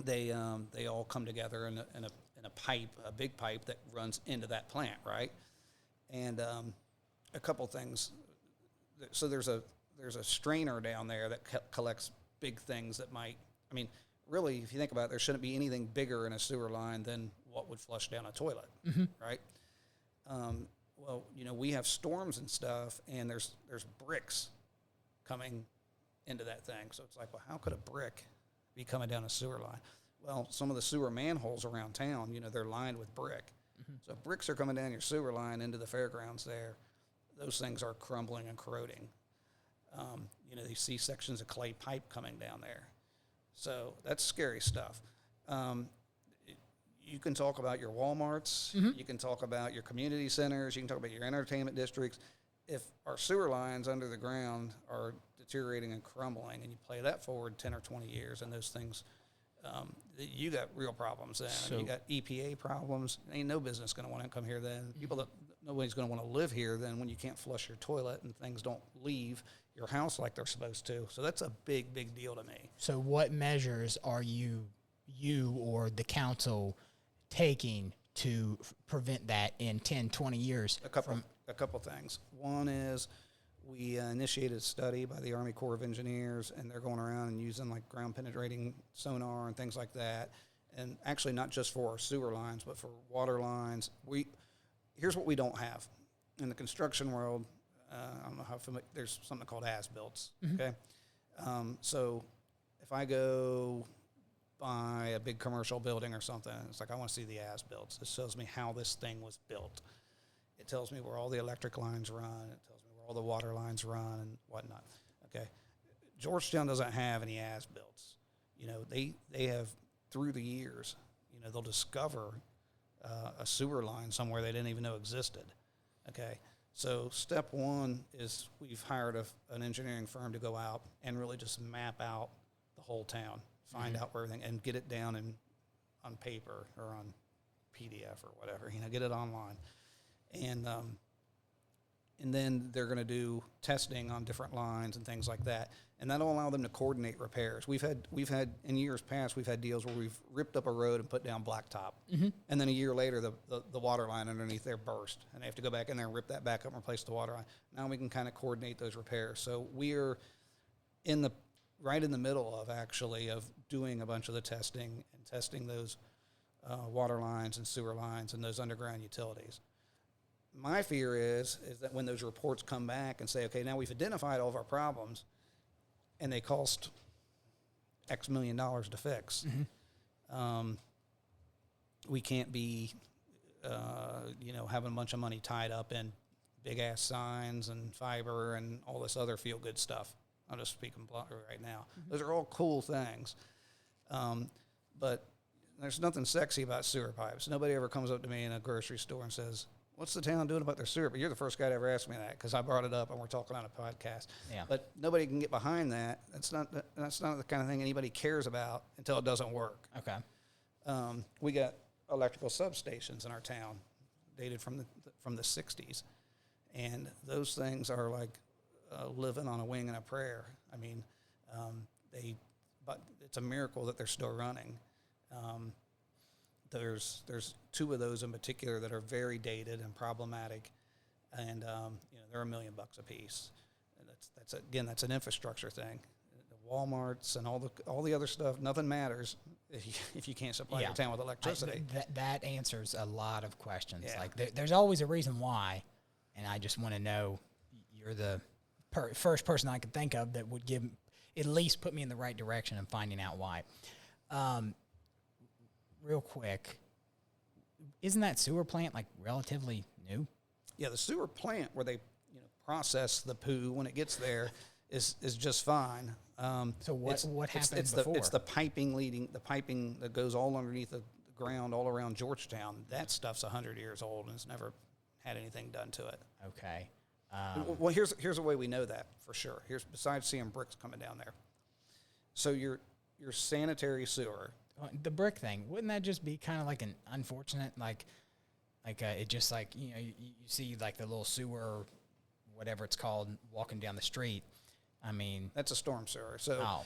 they all come together in a pipe, a big pipe that runs into that plant, right? And a couple things. So there's a strainer down there that collects big things that might. I mean, really, if you think about it, there shouldn't be anything bigger in a sewer line than what would flush down a toilet, right? Well, we have storms and stuff, and there's bricks coming into that thing. So it's like, well, how could a brick be coming down a sewer line? Well, some of the sewer manholes around town, they're lined with brick. So if bricks are coming down your sewer line into the fairgrounds there, those things are crumbling and corroding. You see sections of clay pipe coming down there. So that's scary stuff. You can talk about your Walmarts. You can talk about your community centers. You can talk about your entertainment districts. If our sewer lines under the ground are deteriorating and crumbling, and you play that forward 10 or 20 years, and those things, you got real problems then. So, you got EPA problems. Ain't no business going to want to come here then. Nobody's going to want to live here then when you can't flush your toilet and things don't leave your house like they're supposed to. So that's a big, big deal to me. So what measures are you or the council taking to prevent that in 10, 20 years? A couple things. One is we initiated a study by the Army Corps of Engineers, and they're going around and using ground penetrating sonar and things like that. And actually not just for our sewer lines, but for water lines. Here's what we don't have. In the construction world, I don't know how familiar, there's something called as-builts, okay? So if I go buy a big commercial building or something, it's like I want to see the as-builts. This shows me how this thing was built. It tells me where all the electric lines run. It tells me where all the water lines run and whatnot, okay? Georgetown doesn't have any as-builts. They have, through the years, they'll discover a sewer line somewhere they didn't even know existed, okay? So step one is we've hired an engineering firm to go out and really just map out the whole town, find out where everything, and get it down on paper or on PDF or whatever, get it online. And then they're going to do testing on different lines and things like that. And that'll allow them to coordinate repairs. We've had in years past, we've had deals where we've ripped up a road and put down blacktop. And then a year later, the water line underneath there burst. And they have to go back in there and rip that back up and replace the water line. Now we can kind of coordinate those repairs. So we're right in the middle of doing a bunch of the testing and testing those water lines and sewer lines and those underground utilities. My fear is that when those reports come back and say, okay, now we've identified all of our problems, and they cost X million dollars to fix, we can't be, having a bunch of money tied up in big-ass signs and fiber and all this other feel-good stuff. I'm just speaking bluntly right now. Those are all cool things. But there's nothing sexy about sewer pipes. Nobody ever comes up to me in a grocery store and says, what's the town doing about their sewer? But you're the first guy to ever ask me that because I brought it up and we're talking on a podcast. Yeah. But nobody can get behind that. That's not the kind of thing anybody cares about until it doesn't work. Okay. We got electrical substations in our town, dated from the 60s, and those things are like living on a wing and a prayer. I mean, but it's a miracle that they're still running. there's two of those in particular that are very dated and problematic, and they're $1 million a piece. And that's an infrastructure thing. The Walmarts and all the other stuff, nothing matters if you can't supply your town with electricity. That answers a lot of questions. Yeah. Like there's always a reason why, and I just want to know. You're the first person I could think of that would at least put me in the right direction in finding out why. Real quick, isn't that sewer plant like relatively new? Yeah, the sewer plant where they process the poo when it gets there is just fine. So what happened before? It's the piping that goes all underneath the ground all around Georgetown. That stuff's 100 years old and it's never had anything done to it. Okay. Well, here's a way we know that for sure. Besides seeing bricks coming down there. So your sanitary sewer. The brick thing, wouldn't that just be kind of like an unfortunate, it just like, you see like the little sewer, or whatever it's called, walking down the street. I mean, that's a storm sewer. So,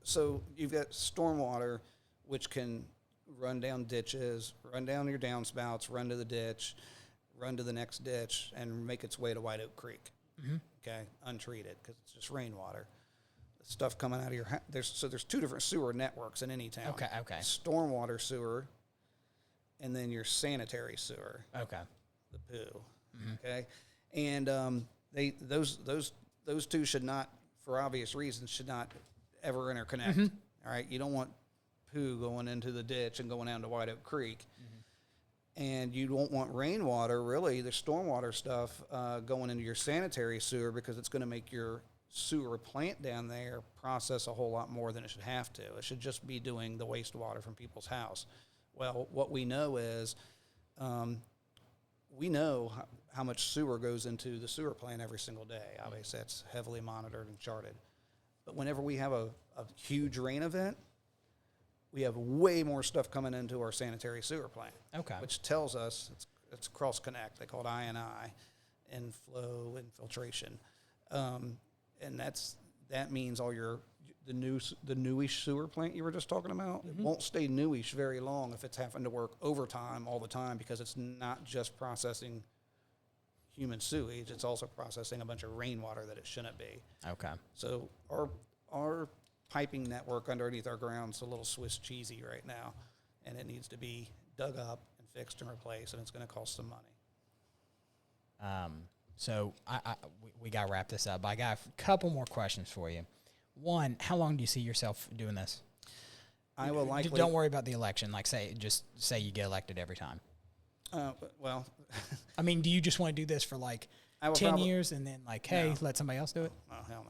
So you've got stormwater, which can run down ditches, run down your downspouts, run to the ditch, run to the next ditch, and make its way to White Oak Creek. Mm-hmm. Okay, untreated because it's just rainwater. Stuff coming out of your house. There's two different sewer networks in any town. Okay. Stormwater sewer, and then your sanitary sewer. Okay. The poo. Mm-hmm. Okay, and those two should not, for obvious reasons, should not ever interconnect. Mm-hmm. All right, you don't want poo going into the ditch and going down to White Oak Creek. Mm-hmm. And you don't want rainwater, really, the stormwater stuff, going into your sanitary sewer because it's going to make your sewer plant down there process a whole lot more than it should have to. It should just be doing the wastewater from people's house. Well, what we know is we know how much sewer goes into the sewer plant every single day. Obviously, that's heavily monitored and charted. But whenever we have a huge rain event, we have way more stuff coming into our sanitary sewer plant. Okay. Which tells us it's cross connect. They call it I&I, inflow infiltration. And that means all the newish sewer plant you were just talking about, Mm-hmm. it won't stay newish very long if it's having to work overtime all the time because it's not just processing human sewage, it's also processing a bunch of rainwater that it shouldn't be. Okay. So our piping network underneath our ground's a little Swiss cheesy right now, and it needs to be dug up and fixed and replaced, and it's going to cost some money. So we got to wrap this up. I got a couple more questions for you. One, how long do you see yourself doing this? I will likely... Don't worry about the election. Just say you get elected every time. Well... I mean, do you just want to do this for 10 years and then hey, let somebody else do it? Oh, hell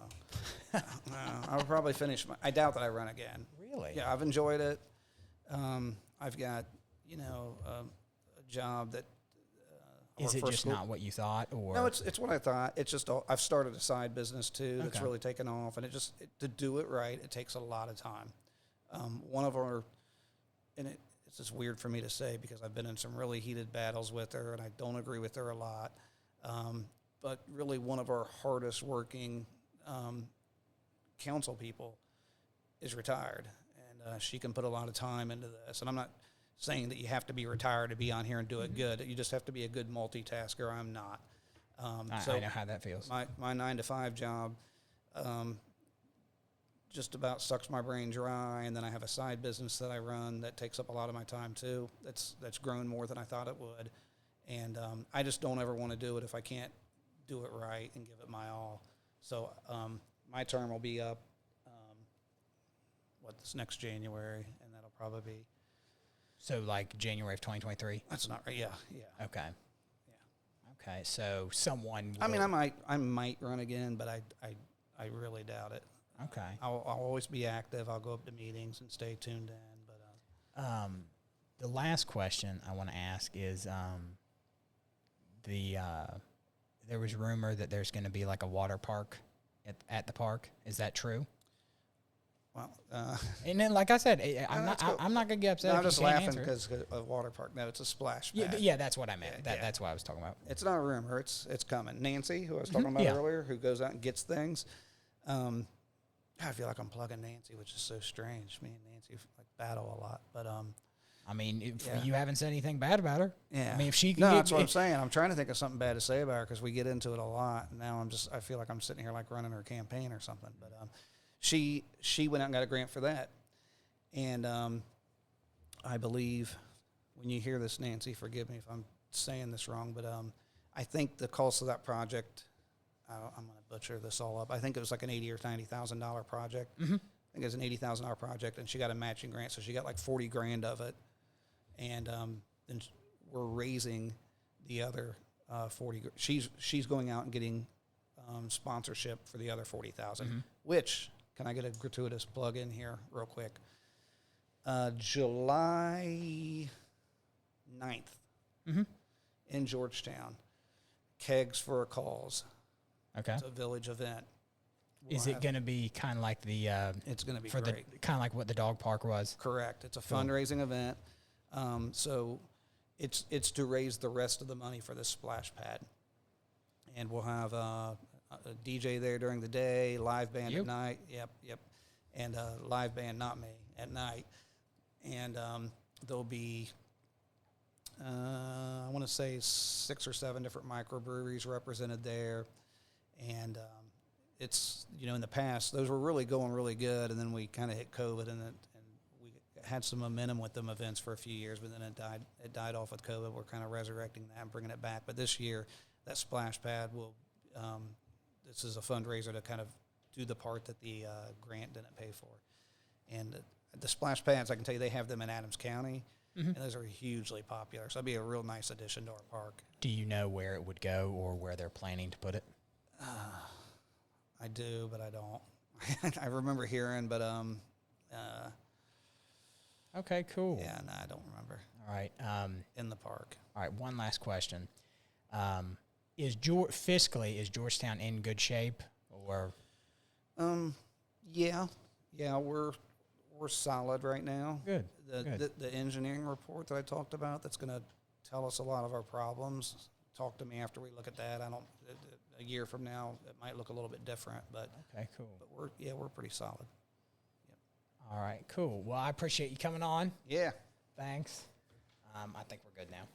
no. No, I would probably finish I doubt that I run again. Really? Yeah, I've enjoyed it. I've got, a job that... Is it just not what you thought, or no? It's what I thought. It's just I've started a side business too that's really taken off, and to do it right, it takes a lot of time. One of our, and it's just weird for me to say because I've been in some really heated battles with her, and I don't agree with her a lot. But really, one of our hardest working council people is retired, and she can put a lot of time into this. And I'm not saying that you have to be retired to be on here and do it good. You just have to be a good multitasker. I'm not. I know how that feels. My 9-to-5 job just about sucks my brain dry, and then I have a side business that I run that takes up a lot of my time too. That's grown more than I thought it would, and I just don't ever want to do it if I can't do it right and give it my all. So my term will be up this next January, and that'll probably be. So January of 2023? That's not right. Yeah. Okay. Yeah. Okay. So someone. I mean, I might run again, but I really doubt it. Okay. I'll always be active. I'll go up to meetings and stay tuned in. But the last question I want to ask is there was rumor that there's going to be a water park at the park. Is that true? Well, and then, like I said, I'm not going to get upset. No, I'm just laughing because of water park. No, it's a splash pad. Yeah, that's what I meant. That's what I was talking about. It's not a rumor. It's coming. Nancy, who I was talking about earlier, who goes out and gets things. I feel like I'm plugging Nancy, which is so strange. Me and Nancy battle a lot, but I mean, you haven't said anything bad about her. Yeah. I mean, if she can no, that's what I'm saying. I'm trying to think of something bad to say about her because we get into it a lot. And now I feel like I'm sitting here like running her campaign or something. But she went out and got a grant for that. And I believe when you hear this, Nancy, forgive me if I'm saying this wrong, but I think the cost of that project, I'm going to butcher this all up. I think it was like an $80,000 or $90,000 project. Mm-hmm. I think it was an $80,000 project, and she got a matching grant, so she got like $40,000 of it. And then we're raising the other 40. She's going out and getting sponsorship for the other 40,000. Mm-hmm. Which, can I get a gratuitous plug in here real quick? July 9th mm-hmm. in Georgetown, Kegs for a Cause. Okay. It's a village event. Is it going to be kind of like the? It's going to be for great. Kind of like what the dog park was. Correct. It's a fundraising event. So it's to raise the rest of the money for this splash pad, and we'll have a DJ there during the day, live band at night. Yep, and live band, not me, at night, and there'll be I want to say 6 or 7 different microbreweries represented there, and it's, in the past, those were really going really good, and then we kind of hit COVID, and we had some momentum with them events for a few years, but then it died off with COVID. We're kind of resurrecting that and bringing it back. But this year, that splash pad will, this is a fundraiser to kind of do the part that the grant didn't pay for. And the splash pads, I can tell you, they have them in Adams County, mm-hmm. and those are hugely popular. So that'd be a real nice addition to our park. Do you know where it would go or where they're planning to put it? I do, but I don't. I remember hearing, but okay, cool. yeah, no, I don't remember. All right. In the park. All right. One last question: fiscally, is Georgetown in good shape, or? Yeah, we're solid right now. Good. The engineering report that I talked about, that's going to tell us a lot of our problems. Talk to me after we look at that. A year from now, it might look a little bit different, but okay, cool. But we're pretty solid. Yep. All right, cool. Well, I appreciate you coming on. Yeah. Thanks. I think we're good now.